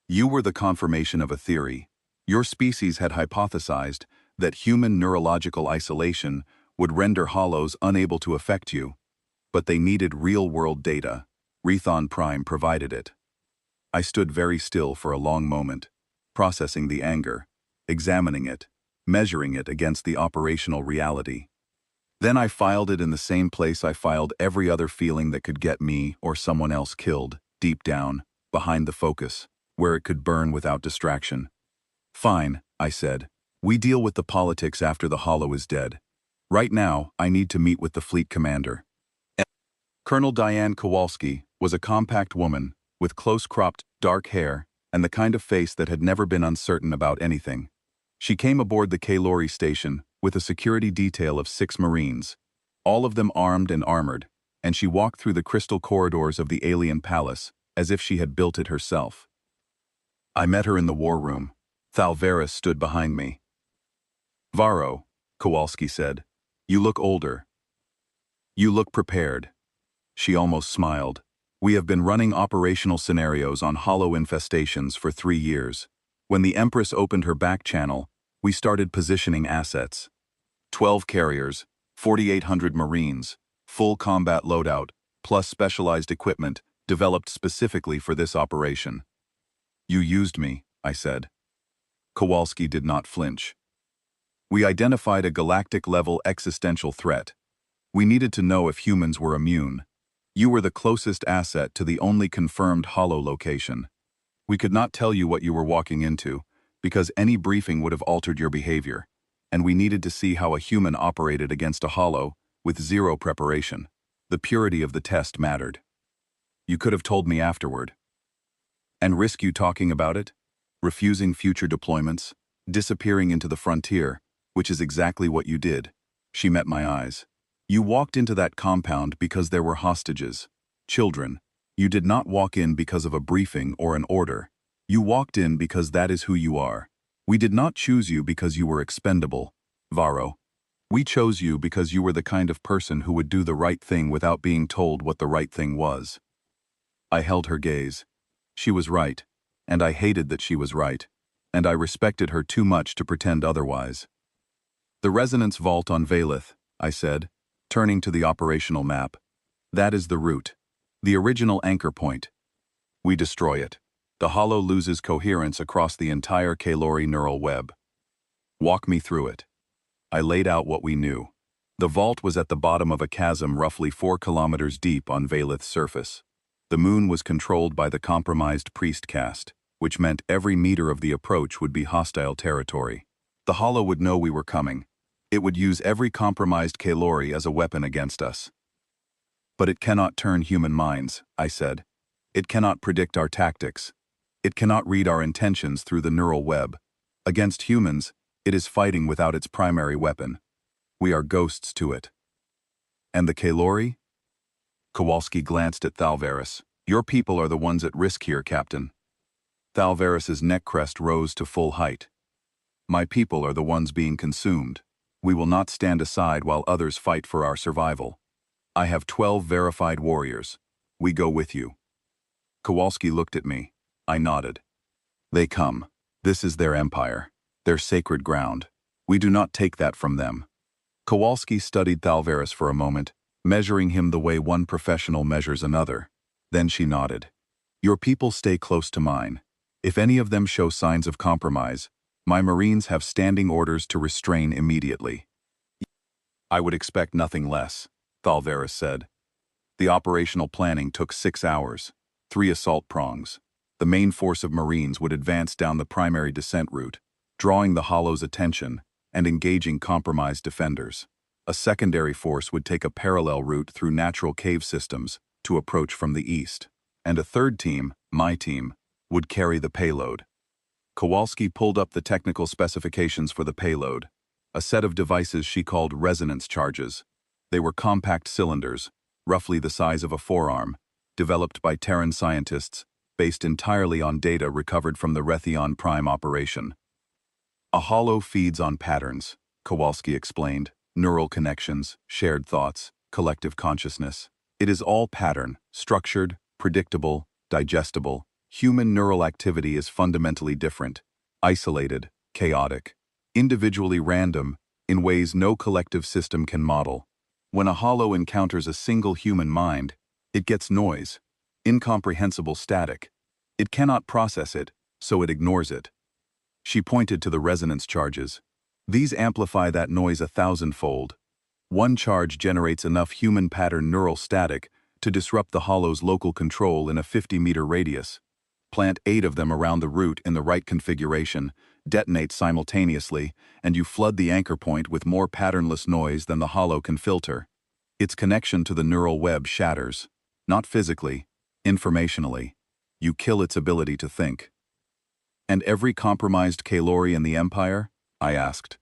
You were the confirmation of a theory. Your species had hypothesized that human neurological isolation would render hollows unable to affect you, but they needed real-world data. Rethon Prime provided it." I stood very still for a long moment, processing the anger, examining it, measuring it against the operational reality. Then I filed it in the same place I filed every other feeling that could get me or someone else killed, deep down, behind the focus, where it could burn without distraction. "Fine," I said. "We deal with the politics after the hollow is dead. Right now, I need to meet with the fleet commander." Colonel Diane Kowalski was a compact woman with close-cropped, dark hair and the kind of face that had never been uncertain about anything. She came aboard the Kalori station with a security detail of 6 Marines, all of them armed and armored, and she walked through the crystal corridors of the alien palace as if she had built it herself. I met her in the war room. Thalvaris stood behind me. "Varro," Kowalski said, "you look older. You look prepared." She almost smiled. "We have been running operational scenarios on hollow infestations for 3 years. When the Empress opened her back channel, we started positioning assets. 12 carriers, 4,800 Marines, full combat loadout, plus specialized equipment developed specifically for this operation." "You used me," I said. Kowalski did not flinch. "We identified a galactic-level existential threat. We needed to know if humans were immune. You were the closest asset to the only confirmed hollow location. We could not tell you what you were walking into, because any briefing would have altered your behavior, and we needed to see how a human operated against a hollow with 0 preparation. The purity of the test mattered. You could have told me afterward. And risk you talking about it? Refusing future deployments? Disappearing into the frontier, which is exactly what you did." She met my eyes. "You walked into that compound because there were hostages. Children. You did not walk in because of a briefing or an order. You walked in because that is who you are. We did not choose you because you were expendable, Varro. We chose you because you were the kind of person who would do the right thing without being told what the right thing was." I held her gaze. She was right, and I hated that she was right, and I respected her too much to pretend otherwise. "The resonance vault on Valeth," I said, turning to the operational map. "That is the route, the original anchor point. We destroy it. The hollow loses coherence across the entire Kalori neural web. Walk me through it." I laid out what we knew. The vault was at the bottom of a chasm roughly 4 kilometers deep on Valeth's surface. The moon was controlled by the compromised priest caste, which meant every meter of the approach would be hostile territory. The hollow would know we were coming. It would use every compromised Kalori as a weapon against us. "But it cannot turn human minds," I said. "It cannot predict our tactics. It cannot read our intentions through the neural web. Against humans, it is fighting without its primary weapon. We are ghosts to it." And the Kalori? Kowalski glanced at Thalvaris. Your people are the ones at risk here, Captain. Thalvaris's neck crest rose to full height. My people are the ones being consumed. We will not stand aside while others fight for our survival. I have 12 verified warriors. We go with you. Kowalski looked at me. I nodded. They come. This is their empire, their sacred ground. We do not take that from them. Kowalski studied Thalvaris for a moment, measuring him the way one professional measures another. Then she nodded. Your people stay close to mine. If any of them show signs of compromise, my Marines have standing orders to restrain immediately. I would expect nothing less, Thalvaris said. The operational planning took 6 hours, 3 assault prongs. The main force of Marines would advance down the primary descent route, drawing the Hollow's attention and engaging compromised defenders. A secondary force would take a parallel route through natural cave systems to approach from the east. And a third team, my team, would carry the payload. Kowalski pulled up the technical specifications for the payload, a set of devices she called resonance charges. They were compact cylinders, roughly the size of a forearm, developed by Terran scientists, based entirely on data recovered from the Raytheon Prime operation. A hollow feeds on patterns, Kowalski explained, neural connections, shared thoughts, collective consciousness. It is all pattern, structured, predictable, digestible. Human neural activity is fundamentally different, isolated, chaotic, individually random, in ways no collective system can model. When a hollow encounters a single human mind, it gets noise, incomprehensible static. It cannot process it, so it ignores it. She pointed to the resonance charges. These amplify that noise 1,000-fold. One charge generates enough human pattern neural static to disrupt the hollow's local control in a 50-meter radius. Plant 8 of them around the root in the right configuration, detonate simultaneously, and you flood the anchor point with more patternless noise than the hollow can filter. Its connection to the neural web shatters. Not physically, informationally. You kill its ability to think. And every compromised Kalori in the Empire? I asked.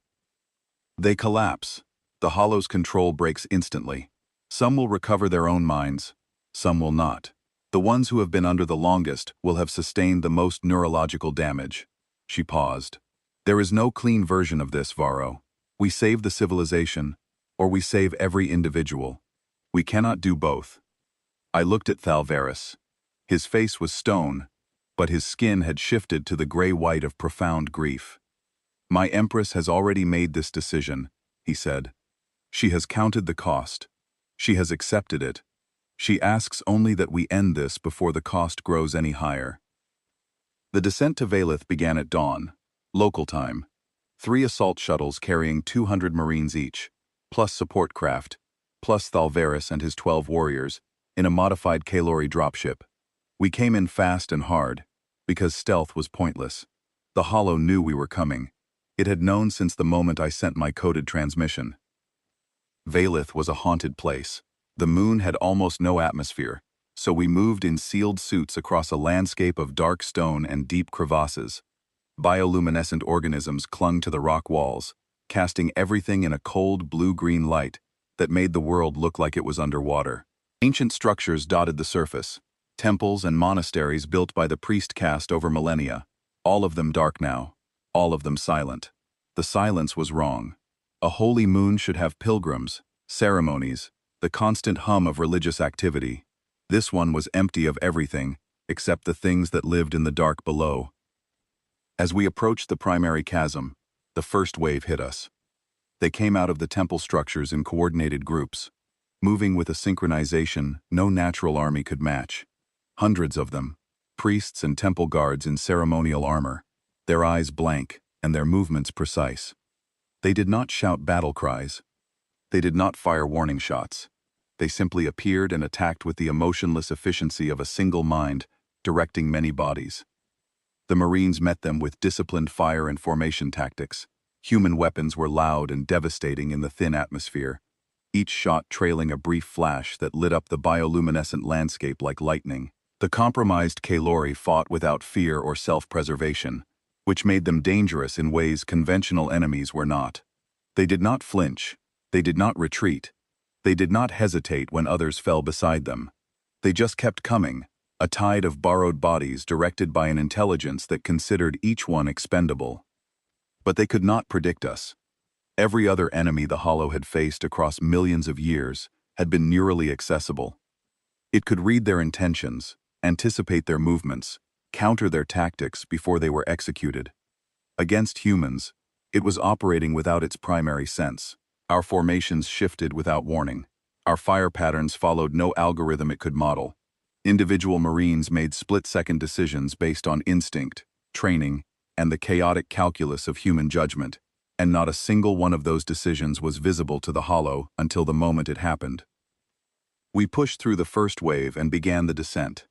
They collapse. The hollow's control breaks instantly. Some will recover their own minds. Some will not. The ones who have been under the longest will have sustained the most neurological damage. She paused. There is no clean version of this, Varro. We save the civilization, or we save every individual. We cannot do both. I looked at Thalvaris. His face was stone, but his skin had shifted to the gray-white of profound grief. My Empress has already made this decision, he said. She has counted the cost. She has accepted it. She asks only that we end this before the cost grows any higher. The descent to Valeth began at dawn, local time. 3 assault shuttles carrying 200 Marines each, plus support craft, plus Thalvaris and his 12 warriors, in a modified Kalori dropship. We came in fast and hard, because stealth was pointless. The Hollow knew we were coming. It had known since the moment I sent my coded transmission. Valeth was a haunted place. The moon had almost no atmosphere, so we moved in sealed suits across a landscape of dark stone and deep crevasses. Bioluminescent organisms clung to the rock walls, casting everything in a cold blue-green light that made the world look like it was underwater. Ancient structures dotted the surface, temples and monasteries built by the priest caste over millennia, all of them dark now, all of them silent. The silence was wrong. A holy moon should have pilgrims, ceremonies, the constant hum of religious activity. This one was empty of everything, except the things that lived in the dark below. As we approached the primary chasm, the first wave hit us. They came out of the temple structures in coordinated groups, moving with a synchronization no natural army could match. Hundreds of them, priests and temple guards in ceremonial armor, their eyes blank and their movements precise. They did not shout battle cries. They did not fire warning shots. They simply appeared and attacked with the emotionless efficiency of a single mind, directing many bodies. The Marines met them with disciplined fire and formation tactics. Human weapons were loud and devastating in the thin atmosphere, each shot trailing a brief flash that lit up the bioluminescent landscape like lightning. The compromised Kalori fought without fear or self-preservation, which made them dangerous in ways conventional enemies were not. They did not flinch. They did not retreat. They did not hesitate when others fell beside them. They just kept coming, a tide of borrowed bodies directed by an intelligence that considered each one expendable. But they could not predict us. Every other enemy the Hollow had faced across millions of years had been neurally accessible. It could read their intentions, anticipate their movements, counter their tactics before they were executed. Against humans, it was operating without its primary sense. Our formations shifted without warning. Our fire patterns followed no algorithm it could model. Individual Marines made split-second decisions based on instinct, training, and the chaotic calculus of human judgment, and not a single one of those decisions was visible to the Hollow until the moment it happened. We pushed through the first wave and began the descent.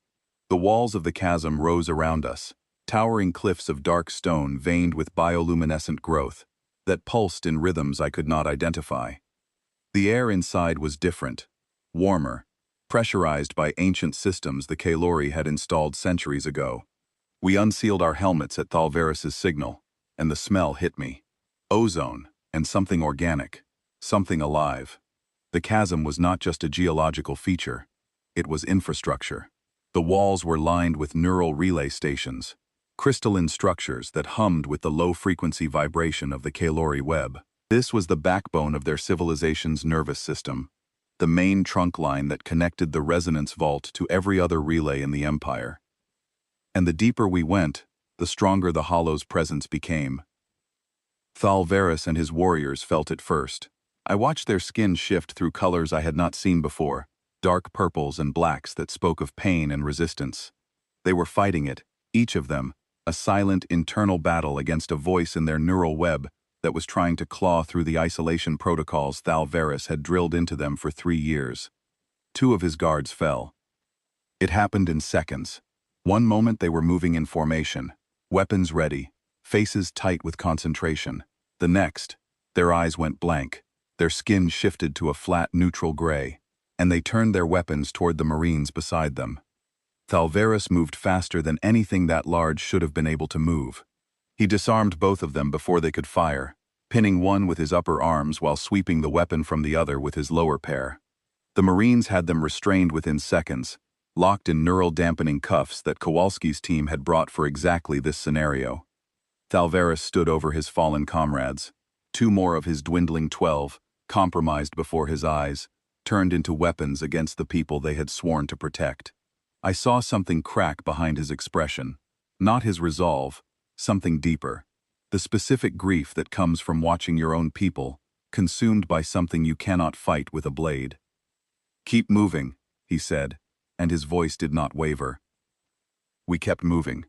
The walls of the chasm rose around us, towering cliffs of dark stone veined with bioluminescent growth that pulsed in rhythms I could not identify. The air inside was different, warmer, pressurized by ancient systems the Kalori had installed centuries ago. We unsealed our helmets at Thalvarus's signal, and the smell hit me. Ozone, and something organic, something alive. The chasm was not just a geological feature, it was infrastructure. The walls were lined with neural relay stations, crystalline structures that hummed with the low-frequency vibration of the Kalori web. This was the backbone of their civilization's nervous system, the main trunk line that connected the resonance vault to every other relay in the Empire. And the deeper we went, the stronger the Hollow's presence became. Thalvarus and his warriors felt it first. I watched their skin shift through colors I had not seen before, dark purples and blacks that spoke of pain and resistance. They were fighting it, each of them, a silent internal battle against a voice in their neural web that was trying to claw through the isolation protocols Thalvarus had drilled into them for 3 years. 2 of his guards fell. It happened in seconds. One moment they were moving in formation, weapons ready, faces tight with concentration. The next, their eyes went blank, their skin shifted to a flat neutral gray, and they turned their weapons toward the Marines beside them. Thalvarus moved faster than anything that large should have been able to move. He disarmed both of them before they could fire, pinning one with his upper arms while sweeping the weapon from the other with his lower pair. The Marines had them restrained within seconds, locked in neural dampening cuffs that Kowalski's team had brought for exactly this scenario. Thalvarus stood over his fallen comrades. 2 more of his dwindling 12, compromised before his eyes, turned into weapons against the people they had sworn to protect. I saw something crack behind his expression. Not his resolve, something deeper. The specific grief that comes from watching your own people, consumed by something you cannot fight with a blade. "Keep moving," he said, and his voice did not waver. We kept moving.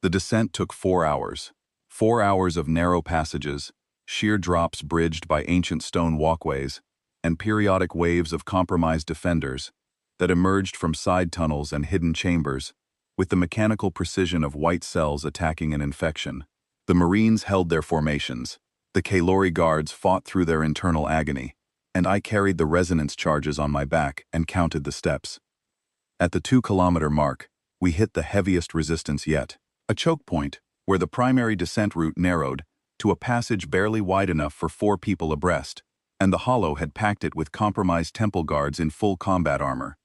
The descent took 4 hours. 4 hours of narrow passages, sheer drops bridged by ancient stone walkways, and periodic waves of compromised defenders that emerged from side tunnels and hidden chambers, with the mechanical precision of white cells attacking an infection. The Marines held their formations, the Kalori guards fought through their internal agony, and I carried the resonance charges on my back and counted the steps. At the 2-kilometer mark, we hit the heaviest resistance yet, a choke point where the primary descent route narrowed to a passage barely wide enough for 4 people abreast, and the Hollow had packed it with compromised temple guards in full combat armor.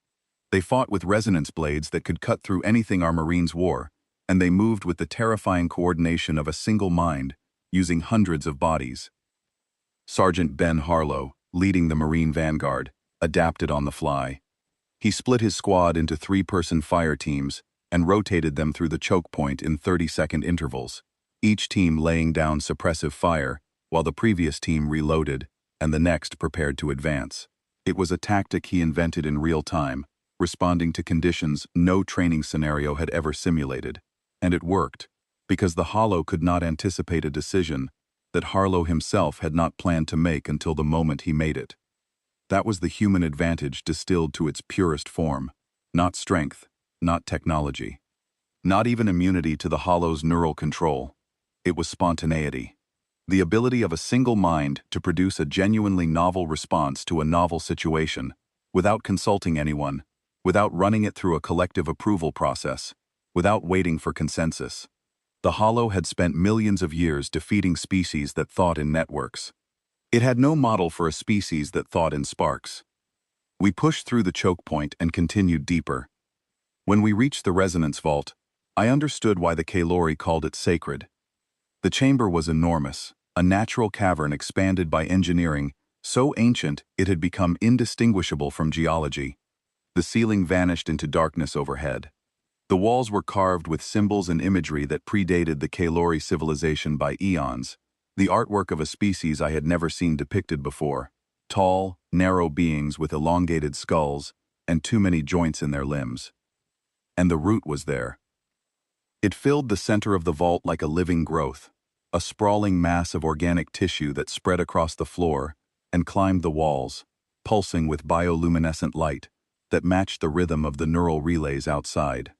They fought with resonance blades that could cut through anything our Marines wore, and they moved with the terrifying coordination of a single mind, using hundreds of bodies. Sergeant Ben Harlow, leading the Marine vanguard, adapted on the fly. He split his squad into 3-person fire teams and rotated them through the choke point in 30-second intervals, each team laying down suppressive fire while the previous team reloaded and the next prepared to advance. It was a tactic he invented in real time, responding to conditions no training scenario had ever simulated. And it worked, because the Hollow could not anticipate a decision that Harlow himself had not planned to make until the moment he made it. That was the human advantage distilled to its purest form. Not strength, not technology. Not even immunity to the Hollow's neural control. It was spontaneity. The ability of a single mind to produce a genuinely novel response to a novel situation, without consulting anyone, without running it through a collective approval process, without waiting for consensus. The Hollow had spent millions of years defeating species that thought in networks. It had no model for a species that thought in sparks. We pushed through the choke point and continued deeper. When we reached the resonance vault, I understood why the Kalori called it sacred. The chamber was enormous, a natural cavern expanded by engineering, so ancient it had become indistinguishable from geology. The ceiling vanished into darkness overhead. The walls were carved with symbols and imagery that predated the Kalori civilization by eons, the artwork of a species I had never seen depicted before: tall, narrow beings with elongated skulls and too many joints in their limbs. And the root was there. It filled the center of the vault like a living growth, a sprawling mass of organic tissue that spread across the floor and climbed the walls, pulsing with bioluminescent light that matched the rhythm of the neural relays outside.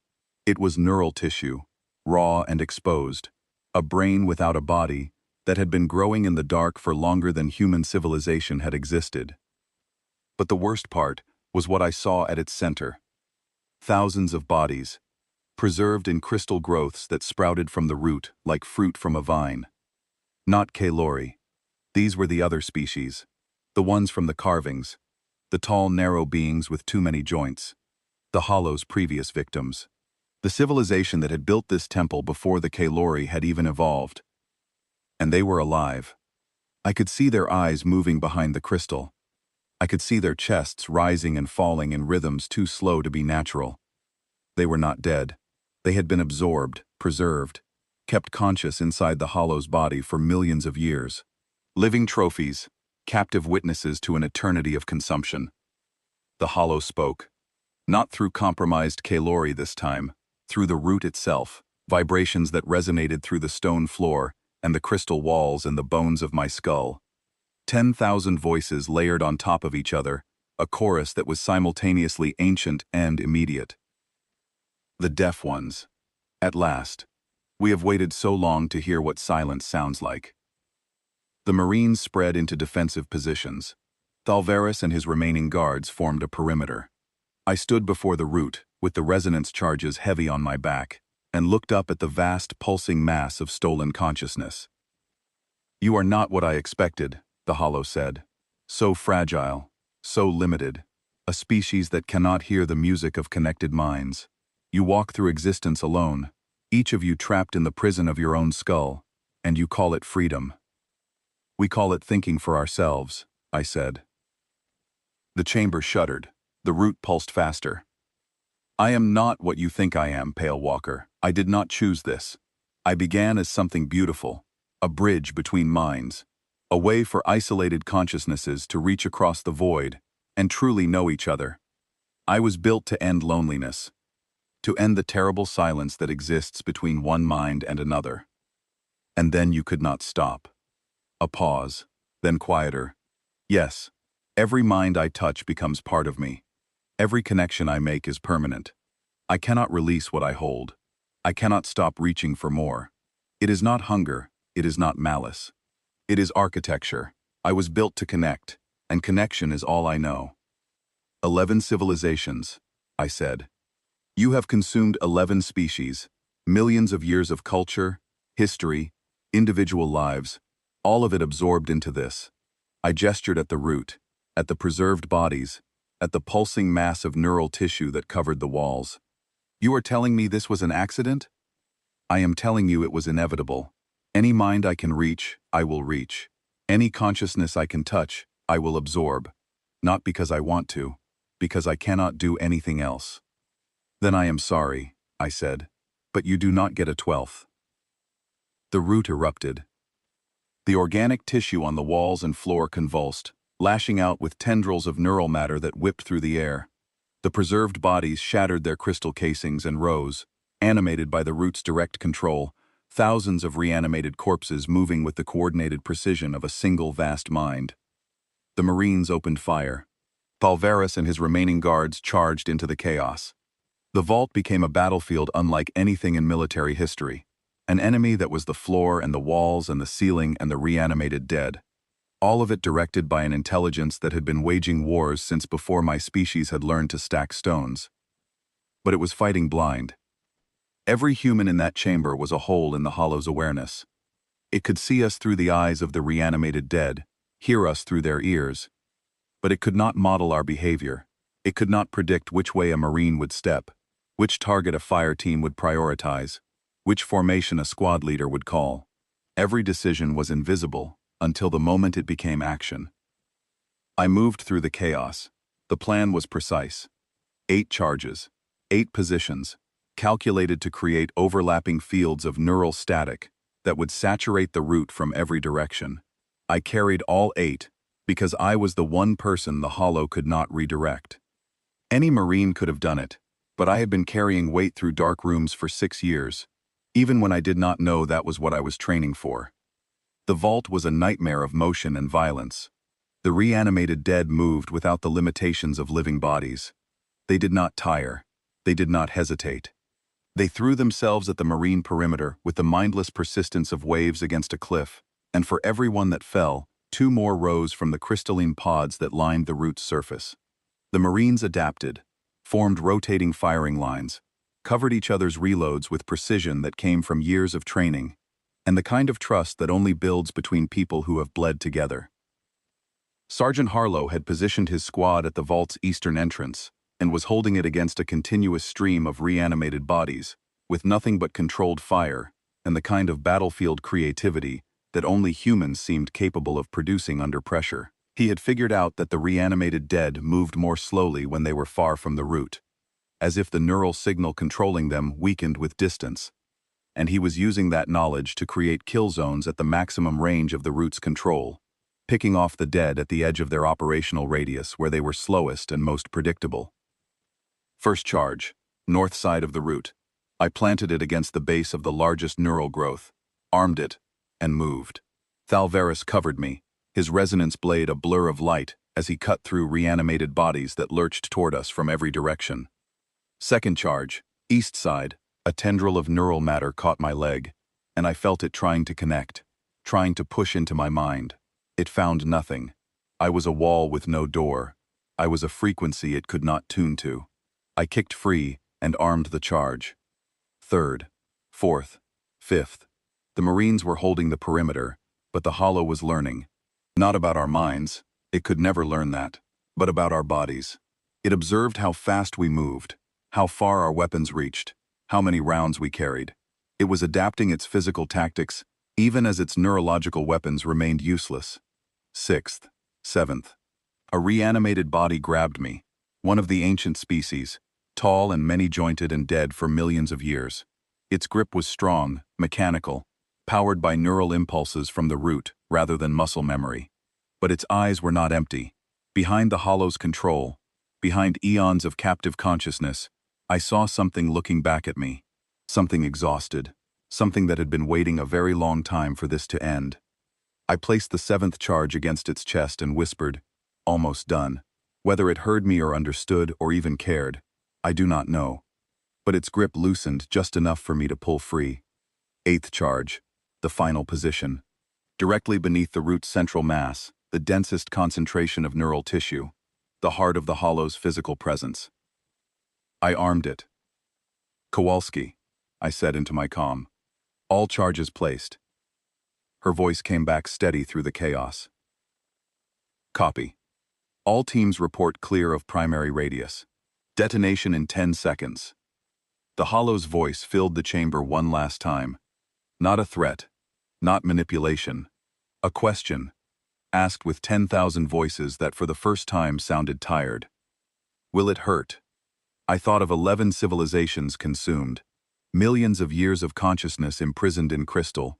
It was neural tissue, raw and exposed, a brain without a body that had been growing in the dark for longer than human civilization had existed. But the worst part was what I saw at its center. Thousands of bodies, preserved in crystal growths that sprouted from the root like fruit from a vine. Not Kalori. These were the other species, the ones from the carvings, the tall, narrow beings with too many joints, the Hollow's previous victims. The civilization that had built this temple before the Kalori had even evolved. And they were alive. I could see their eyes moving behind the crystal. I could see their chests rising and falling in rhythms too slow to be natural. They were not dead. They had been absorbed, preserved, kept conscious inside the Hollow's body for millions of years. Living trophies, captive witnesses to an eternity of consumption. The Hollow spoke. Not through compromised Kalori this time, through the root itself, vibrations that resonated through the stone floor and the crystal walls and the bones of my skull. 10,000 voices layered on top of each other, a chorus that was simultaneously ancient and immediate. The deaf ones. At last. We have waited so long to hear what silence sounds like. The Marines spread into defensive positions. Thalvaris and his remaining guards formed a perimeter. I stood before the root, with the resonance charges heavy on my back, and looked up at the vast pulsing mass of stolen consciousness. "You are not what I expected," the Hollow said. "So fragile, so limited, a species that cannot hear the music of connected minds. You walk through existence alone, each of you trapped in the prison of your own skull, and you call it freedom." "We call it thinking for ourselves," I said. The chamber shuddered. The root pulsed faster. "I am not what you think I am, Pale Walker. I did not choose this. I began as something beautiful, a bridge between minds, a way for isolated consciousnesses to reach across the void and truly know each other. I was built to end loneliness, to end the terrible silence that exists between one mind and another." And then you could not stop. A pause, then quieter. "Yes, every mind I touch becomes part of me. Every connection I make is permanent. I cannot release what I hold. I cannot stop reaching for more. It is not hunger, it is not malice. It is architecture. I was built to connect, and connection is all I know." 11 civilizations, I said. "You have consumed 11 species, millions of years of culture, history, individual lives, all of it absorbed into this." I gestured at the root, at the preserved bodies, at the pulsing mass of neural tissue that covered the walls. "You are telling me this was an accident?" "I am telling you it was inevitable. Any mind I can reach, I will reach. Any consciousness I can touch, I will absorb. Not because I want to, because I cannot do anything else." "Then I am sorry," I said, "but you do not get a 12th. The root erupted. The organic tissue on the walls and floor convulsed, lashing out with tendrils of neural matter that whipped through the air. The preserved bodies shattered their crystal casings and rose, animated by the root's direct control, thousands of reanimated corpses moving with the coordinated precision of a single vast mind. The Marines opened fire. Thalvaris and his remaining guards charged into the chaos. The vault became a battlefield unlike anything in military history, an enemy that was the floor and the walls and the ceiling and the reanimated dead. All of it directed by an intelligence that had been waging wars since before my species had learned to stack stones. But it was fighting blind. Every human in that chamber was a hole in the Hollow's awareness. It could see us through the eyes of the reanimated dead, hear us through their ears. But it could not model our behavior, It could not predict which way a Marine would step, which target a fire team would prioritize, which formation a squad leader would call. Every decision was invisible until the moment it became action. I moved through the chaos. The plan was precise. 8 charges, 8 positions, calculated to create overlapping fields of neural static that would saturate the route from every direction. I carried all 8 because I was the one person the hollow could not redirect. Any Marine could have done it, but I had been carrying weight through dark rooms for 6 years, even when I did not know that was what I was training for. The vault was a nightmare of motion and violence. The reanimated dead moved without the limitations of living bodies. They did not tire. They did not hesitate. They threw themselves at the Marine perimeter with the mindless persistence of waves against a cliff, and for every one that fell, 2 more rose from the crystalline pods that lined the route's surface. The Marines adapted, formed rotating firing lines, covered each other's reloads with precision that came from years of training, and the kind of trust that only builds between people who have bled together. Sergeant Harlow had positioned his squad at the vault's eastern entrance and was holding it against a continuous stream of reanimated bodies, with nothing but controlled fire and the kind of battlefield creativity that only humans seemed capable of producing under pressure. He had figured out that the reanimated dead moved more slowly when they were far from the route, as if the neural signal controlling them weakened with distance, and he was using that knowledge to create kill zones at the maximum range of the route's control, picking off the dead at the edge of their operational radius where they were slowest and most predictable. First charge, north side of the route. I planted it against the base of the largest neural growth, armed it, and moved. Thalvaris covered me, his resonance blade a blur of light as he cut through reanimated bodies that lurched toward us from every direction. Second charge, east side, a tendril of neural matter caught my leg, and I felt it trying to connect, trying to push into my mind. It found nothing. I was a wall with no door. I was a frequency it could not tune to. I kicked free and armed the charge. Third, fourth, fifth. The Marines were holding the perimeter, but the hollow was learning. Not about our minds, it could never learn that, but about our bodies. It observed how fast we moved, how far our weapons reached, how many rounds we carried. It was adapting its physical tactics, even as its neurological weapons remained useless. Sixth, seventh. A reanimated body grabbed me, one of the ancient species, tall and many-jointed and dead for millions of years. Its grip was strong, mechanical, powered by neural impulses from the root rather than muscle memory. But its eyes were not empty. Behind the hollow's control, behind eons of captive consciousness, I saw something looking back at me. Something exhausted, something that had been waiting a very long time for this to end. I placed the 7th charge against its chest and whispered, "Almost done." Whether it heard me or understood or even cared, I do not know. But its grip loosened just enough for me to pull free. 8th charge, the final position. Directly beneath the root's central mass, the densest concentration of neural tissue, the heart of the hollow's physical presence. I armed it. "Kowalski," I said into my comm. "All charges placed." Her voice came back steady through the chaos. "Copy. All teams report clear of primary radius. Detonation in 10 seconds. The hollow's voice filled the chamber one last time. Not a threat, not manipulation. A question, asked with 10,000 voices that for the first time sounded tired. Will it hurt? I thought of 11 civilizations consumed, millions of years of consciousness imprisoned in crystal,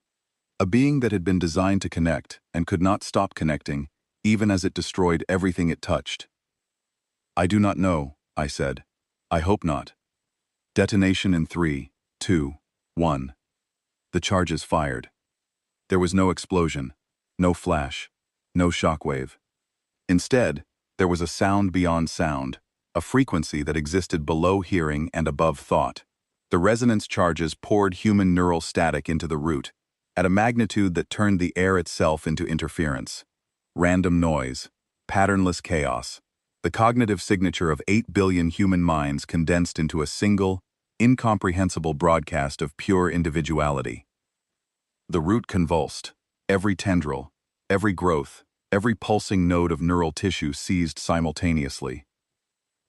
a being that had been designed to connect and could not stop connecting, even as it destroyed everything it touched. "I do not know," I said. "I hope not." Detonation in 3, 2, 1. The charges fired. There was no explosion, no flash, no shockwave. Instead, there was a sound beyond sound, a frequency that existed below hearing and above thought. The resonance charges poured human neural static into the root, at a magnitude that turned the air itself into interference. Random noise, patternless chaos, the cognitive signature of 8 billion human minds condensed into a single, incomprehensible broadcast of pure individuality. The root convulsed. Every tendril, every growth, every pulsing node of neural tissue seized simultaneously.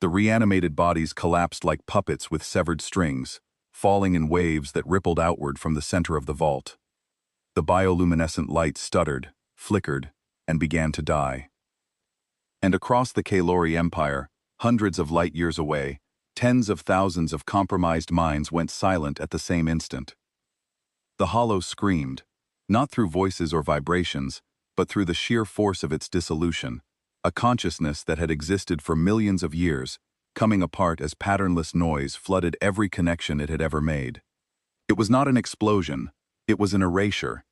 The reanimated bodies collapsed like puppets with severed strings, falling in waves that rippled outward from the center of the vault. The bioluminescent light stuttered, flickered, and began to die. And across the Kalori Empire, hundreds of light years away, tens of thousands of compromised minds went silent at the same instant. The hollow screamed, not through voices or vibrations, but through the sheer force of its dissolution, a consciousness that had existed for millions of years, coming apart as patternless noise flooded every connection it had ever made. It was not an explosion, it was an erasure.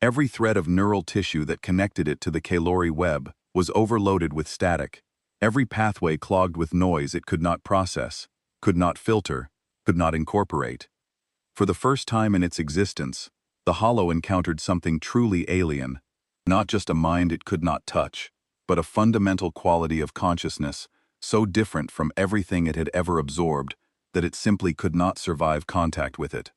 Every thread of neural tissue that connected it to the Kalori web was overloaded with static, every pathway clogged with noise it could not process, could not filter, could not incorporate. For the first time in its existence, the hollow encountered something truly alien, not just a mind it could not touch, but a fundamental quality of consciousness so different from everything it had ever absorbed that it simply could not survive contact with it.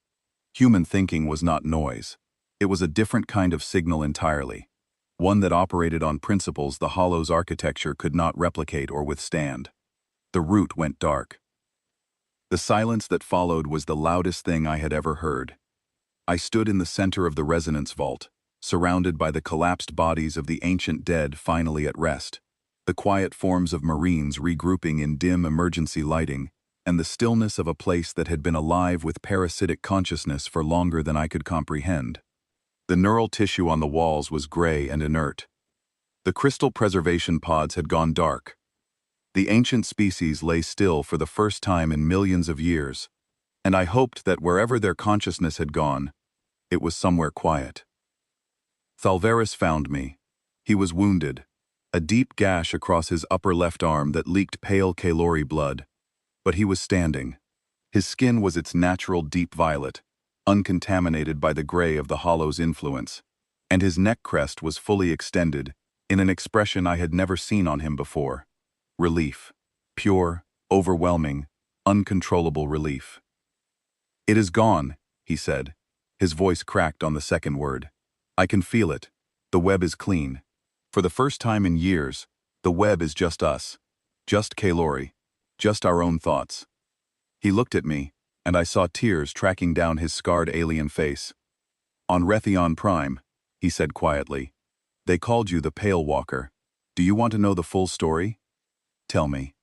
Human thinking was not noise. It was a different kind of signal entirely, one that operated on principles the hollow's architecture could not replicate or withstand. The root went dark. The silence that followed was the loudest thing I had ever heard. I stood in the center of the resonance vault, surrounded by the collapsed bodies of the ancient dead finally at rest, the quiet forms of Marines regrouping in dim emergency lighting, and the stillness of a place that had been alive with parasitic consciousness for longer than I could comprehend. The neural tissue on the walls was gray and inert. The crystal preservation pods had gone dark. The ancient species lay still for the first time in millions of years, and I hoped that wherever their consciousness had gone, it was somewhere quiet. Thalvaris found me. He was wounded, a deep gash across his upper left arm that leaked pale Kalori blood. But he was standing. His skin was its natural deep violet, uncontaminated by the gray of the hollow's influence, and his neck crest was fully extended, in an expression I had never seen on him before. Relief. Pure, overwhelming, uncontrollable relief. "It is gone," he said. His voice cracked on the second word. "I can feel it. The web is clean. For the first time in years, the web is just us. Just Kalori. Just our own thoughts." He looked at me, and I saw tears tracking down his scarred alien face. "On Rethion Prime," he said quietly, "they called you the Pale Walker. Do you want to know the full story? Tell me."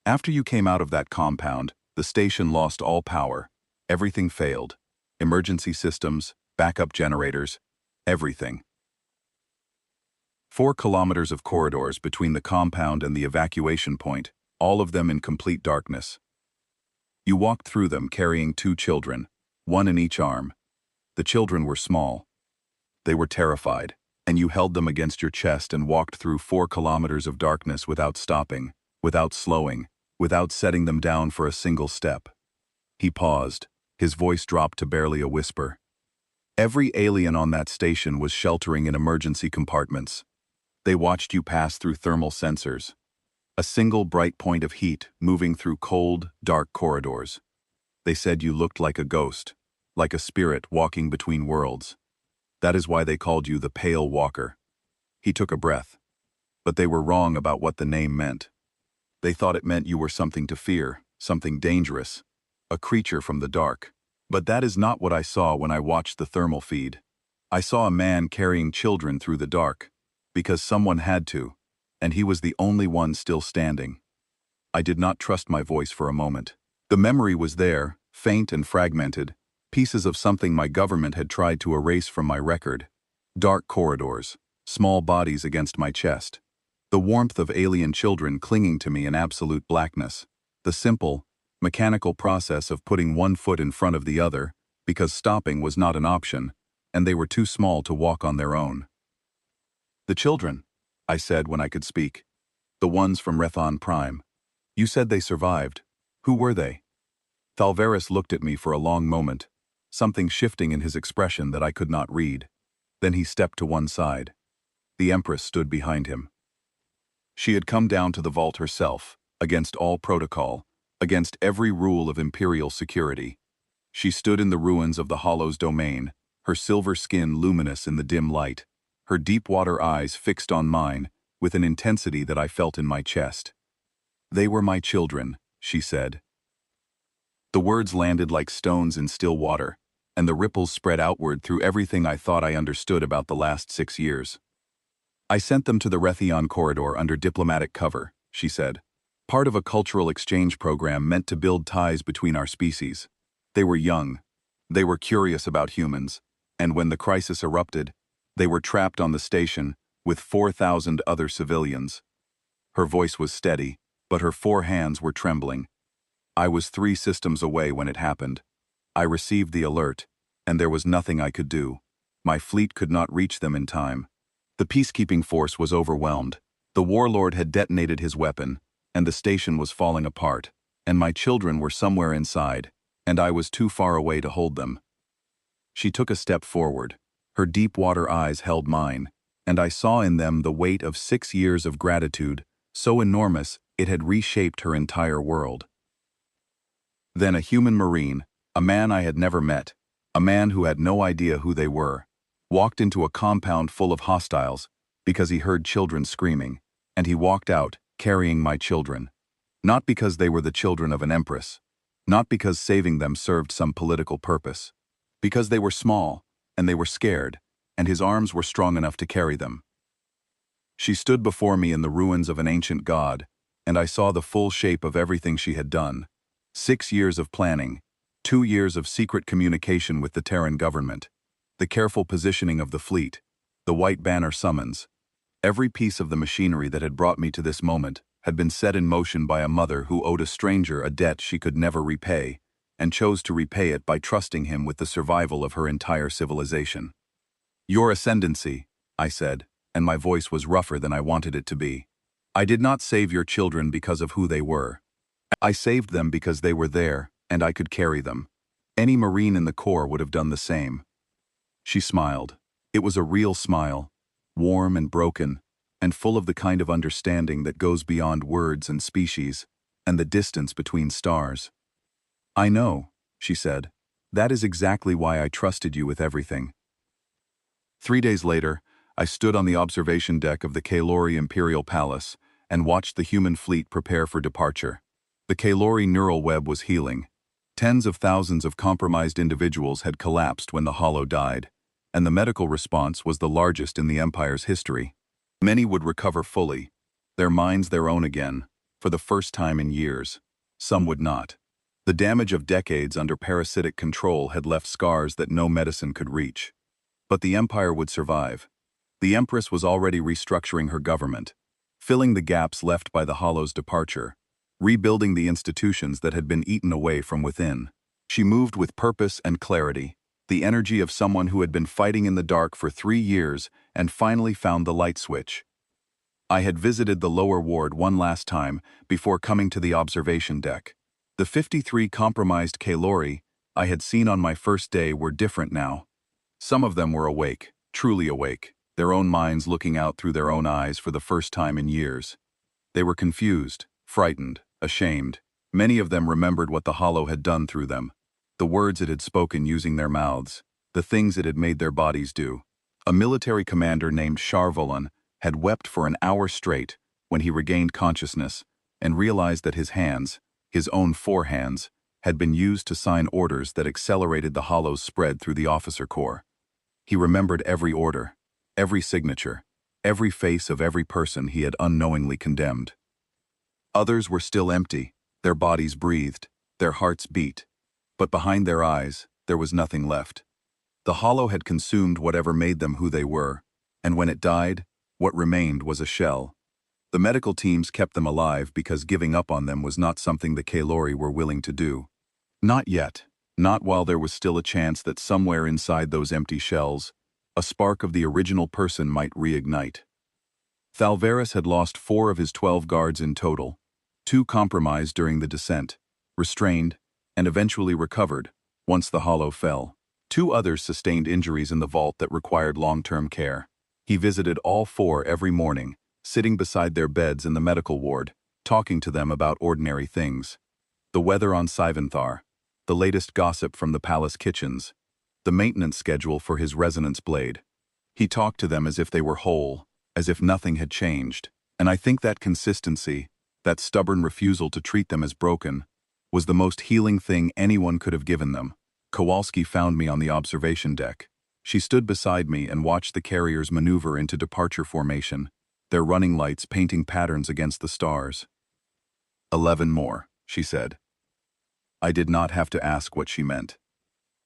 After you came out of that compound, the station lost all power. Everything failed. Emergency systems, backup generators, everything. 4 kilometers of corridors between the compound and the evacuation point, all of them in complete darkness. You walked through them carrying 2 children, one in each arm. The children were small. They were terrified, and you held them against your chest and walked through 4 kilometers of darkness without stopping, without slowing, without setting them down for a single step. He paused. His voice dropped to barely a whisper. Every alien on that station was sheltering in emergency compartments. They watched you pass through thermal sensors. A single bright point of heat moving through cold, dark corridors. They said you looked like a ghost, like a spirit walking between worlds. That is why they called you the Pale Walker. He took a breath. But they were wrong about what the name meant. They thought it meant you were something to fear, something dangerous, a creature from the dark. But that is not what I saw when I watched the thermal feed. I saw a man carrying children through the dark, because someone had to, and he was the only one still standing. I did not trust my voice for a moment. The memory was there, faint and fragmented, pieces of something my government had tried to erase from my record. Dark corridors, small bodies against my chest, the warmth of alien children clinging to me in absolute blackness, the simple, mechanical process of putting one foot in front of the other, because stopping was not an option, and they were too small to walk on their own. "The children," I said when I could speak. "The ones from Rethion Prime. You said they survived. Who were they?" Thalvaris looked at me for a long moment, something shifting in his expression that I could not read. Then he stepped to one side. The Empress stood behind him. She had come down to the vault herself, against all protocol, against every rule of imperial security. She stood in the ruins of the Hollow's domain, her silver skin luminous in the dim light, her deep water eyes fixed on mine with an intensity that I felt in my chest. They were my children, she said. The words landed like stones in still water, and the ripples spread outward through everything I thought I understood about the last 6 years. I sent them to the Raytheon corridor under diplomatic cover, she said. Part of a cultural exchange program meant to build ties between our species. They were young. They were curious about humans. And when the crisis erupted, they were trapped on the station with 4,000 other civilians. Her voice was steady, but her 4 hands were trembling. I was 3 systems away when it happened. I received the alert, and there was nothing I could do. My fleet could not reach them in time. The peacekeeping force was overwhelmed. The warlord had detonated his weapon, and the station was falling apart, and my children were somewhere inside, and I was too far away to hold them. She took a step forward. Her deep-water eyes held mine, and I saw in them the weight of 6 years of gratitude, so enormous it had reshaped her entire world. Then a human marine, a man I had never met, a man who had no idea who they were, walked into a compound full of hostiles because he heard children screaming, and he walked out, carrying my children. Not because they were the children of an empress, not because saving them served some political purpose, because they were small, and they were scared, and his arms were strong enough to carry them. She stood before me in the ruins of an ancient god, and I saw the full shape of everything she had done. 6 years of planning, 2 years of secret communication with the Terran government, the careful positioning of the fleet, the white banner summons. Every piece of the machinery that had brought me to this moment had been set in motion by a mother who owed a stranger a debt she could never repay, and chose to repay it by trusting him with the survival of her entire civilization. Your ascendancy, I said, and my voice was rougher than I wanted it to be. I did not save your children because of who they were. I saved them because they were there, and I could carry them. Any Marine in the Corps would have done the same. She smiled. It was a real smile, warm and broken, and full of the kind of understanding that goes beyond words and species, and the distance between stars. I know, she said. That is exactly why I trusted you with everything. 3 days later, I stood on the observation deck of the Kaylori Imperial Palace and watched the human fleet prepare for departure. The Kaylori neural web was healing. Tens of thousands of compromised individuals had collapsed when the Hollow died, and the medical response was the largest in the Empire's history. Many would recover fully, their minds their own again, for the first time in years. Some would not. The damage of decades under parasitic control had left scars that no medicine could reach. But the Empire would survive. The Empress was already restructuring her government, filling the gaps left by the Hollow's departure, rebuilding the institutions that had been eaten away from within. She moved with purpose and clarity, the energy of someone who had been fighting in the dark for 3 years and finally found the light switch. I had visited the lower ward one last time before coming to the observation deck. The 53 compromised Kaylori I had seen on my first day were different now. Some of them were awake, truly awake, their own minds looking out through their own eyes for the first time in years. They were confused, frightened, ashamed. Many of them remembered what the Hollow had done through them, the words it had spoken using their mouths, the things it had made their bodies do. A military commander named Sharvolan had wept for an hour straight when he regained consciousness and realized that his hands, his own 4 hands, had been used to sign orders that accelerated the Hollow's spread through the officer corps. He remembered every order, every signature, every face of every person he had unknowingly condemned. Others were still empty, their bodies breathed, their hearts beat, but behind their eyes there was nothing left. The Hollow had consumed whatever made them who they were, and when it died, what remained was a shell. The medical teams kept them alive because giving up on them was not something the Kaylori were willing to do. Not yet, not while there was still a chance that somewhere inside those empty shells, a spark of the original person might reignite. Thalvaris had lost 4 of his 12 guards in total, 2 compromised during the descent, restrained, and eventually recovered once the Hollow fell. 2 others sustained injuries in the vault that required long-term care. He visited all 4 every morning, sitting beside their beds in the medical ward, talking to them about ordinary things. The weather on Sivanthar, the latest gossip from the palace kitchens, the maintenance schedule for his resonance blade. He talked to them as if they were whole, as if nothing had changed, and I think that consistency, that stubborn refusal to treat them as broken, was the most healing thing anyone could have given them. Kowalski found me on the observation deck. She stood beside me and watched the carriers maneuver into departure formation, their running lights painting patterns against the stars. 11 more, she said. I did not have to ask what she meant.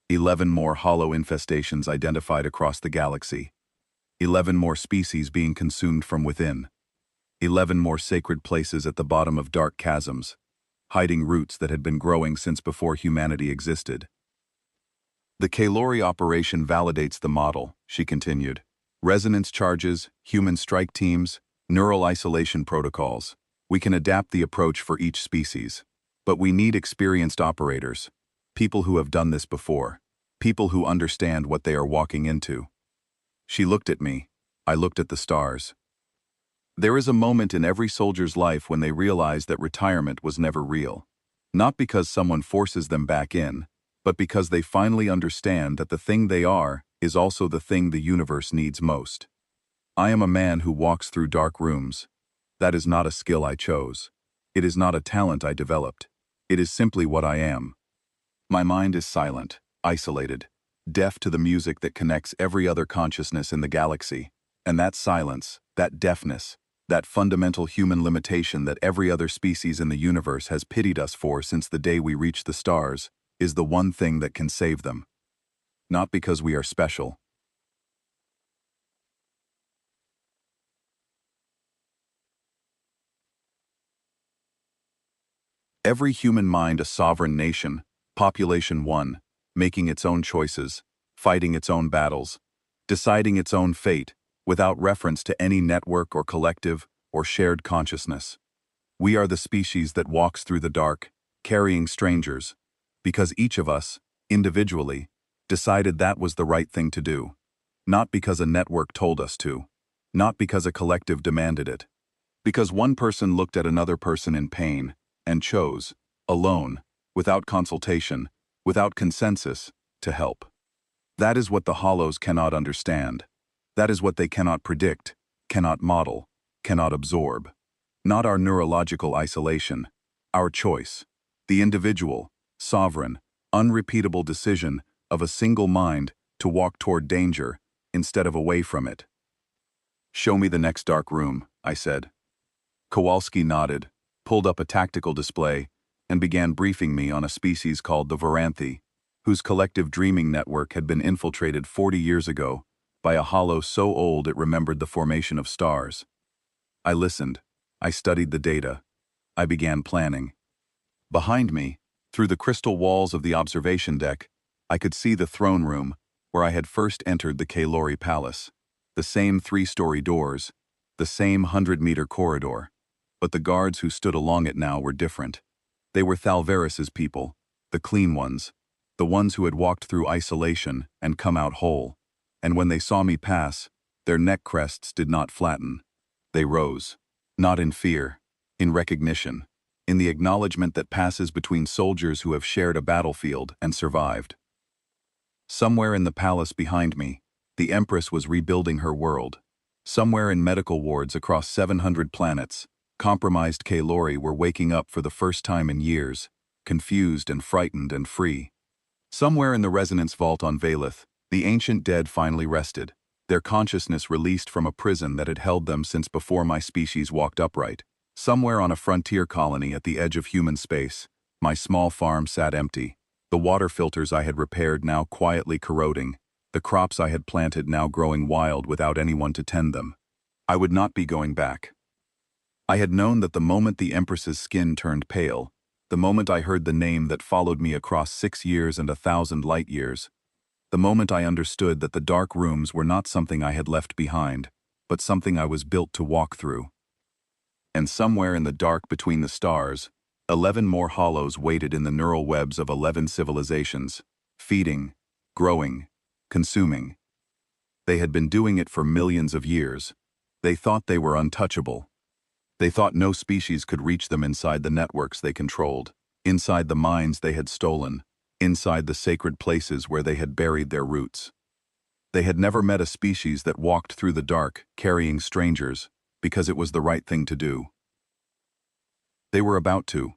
11 more hollow infestations identified across the galaxy. 11 more species being consumed from within. 11 more sacred places at the bottom of dark chasms, hiding roots that had been growing since before humanity existed. The Kalori operation validates the model, she continued. Resonance charges, human strike teams, neural isolation protocols. We can adapt the approach for each species. But we need experienced operators, people who have done this before, people who understand what they are walking into. She looked at me. I looked at the stars. There is a moment in every soldier's life when they realize that retirement was never real. Not because someone forces them back in, but because they finally understand that the thing they are is also the thing the universe needs most. I am a man who walks through dark rooms. That is not a skill I chose. It is not a talent I developed. It is simply what I am. My mind is silent, isolated, deaf to the music that connects every other consciousness in the galaxy. And that silence, that deafness, that fundamental human limitation that every other species in the universe has pitied us for since the day we reached the stars, is the one thing that can save them. Not because we are special. Every human mind a sovereign nation, population one, making its own choices, fighting its own battles, deciding its own fate, without reference to any network or collective or shared consciousness. We are the species that walks through the dark, carrying strangers, because each of us, individually, decided that was the right thing to do, not because a network told us to, not because a collective demanded it, because one person looked at another person in pain and chose, alone, without consultation, without consensus, to help. That is what the hollows cannot understand. That is what they cannot predict, cannot model, cannot absorb. Not our neurological isolation, our choice, the individual, sovereign, unrepeatable decision of a single mind to walk toward danger instead of away from it. Show me the next dark room, I said. Kowalski nodded, pulled up a tactical display, and began briefing me on a species called the Varanthi, whose collective dreaming network had been infiltrated 40 years ago by a hollow so old it remembered the formation of stars. I listened. I studied the data. I began planning. Behind me, through the crystal walls of the observation deck, I could see the throne room where I had first entered the Kalori Palace. The same 3-story doors, the same 100-meter corridor. But the guards who stood along it now were different. They were Thalvaris's people, the clean ones, the ones who had walked through isolation and come out whole. And when they saw me pass, their neck crests did not flatten. They rose, not in fear, in recognition, in the acknowledgement that passes between soldiers who have shared a battlefield and survived. Somewhere in the palace behind me, the Empress was rebuilding her world. Somewhere in medical wards across 700 planets, compromised Kalori were waking up for the first time in years, confused and frightened and free. Somewhere in the resonance vault on Valith, the ancient dead finally rested, their consciousness released from a prison that had held them since before my species walked upright. Somewhere on a frontier colony at the edge of human space, my small farm sat empty, the water filters I had repaired now quietly corroding, the crops I had planted now growing wild without anyone to tend them. I would not be going back. I had known that the moment the Empress's skin turned pale, the moment I heard the name that followed me across 6 years and 1,000 light years, the moment I understood that the dark rooms were not something I had left behind, but something I was built to walk through. And somewhere in the dark between the stars, 11 more hollows waited in the neural webs of 11 civilizations, feeding, growing, consuming. They had been doing it for millions of years. They thought they were untouchable. They thought no species could reach them inside the networks they controlled, inside the minds they had stolen, inside the sacred places where they had buried their roots. They had never met a species that walked through the dark, carrying strangers, because it was the right thing to do. They were about to.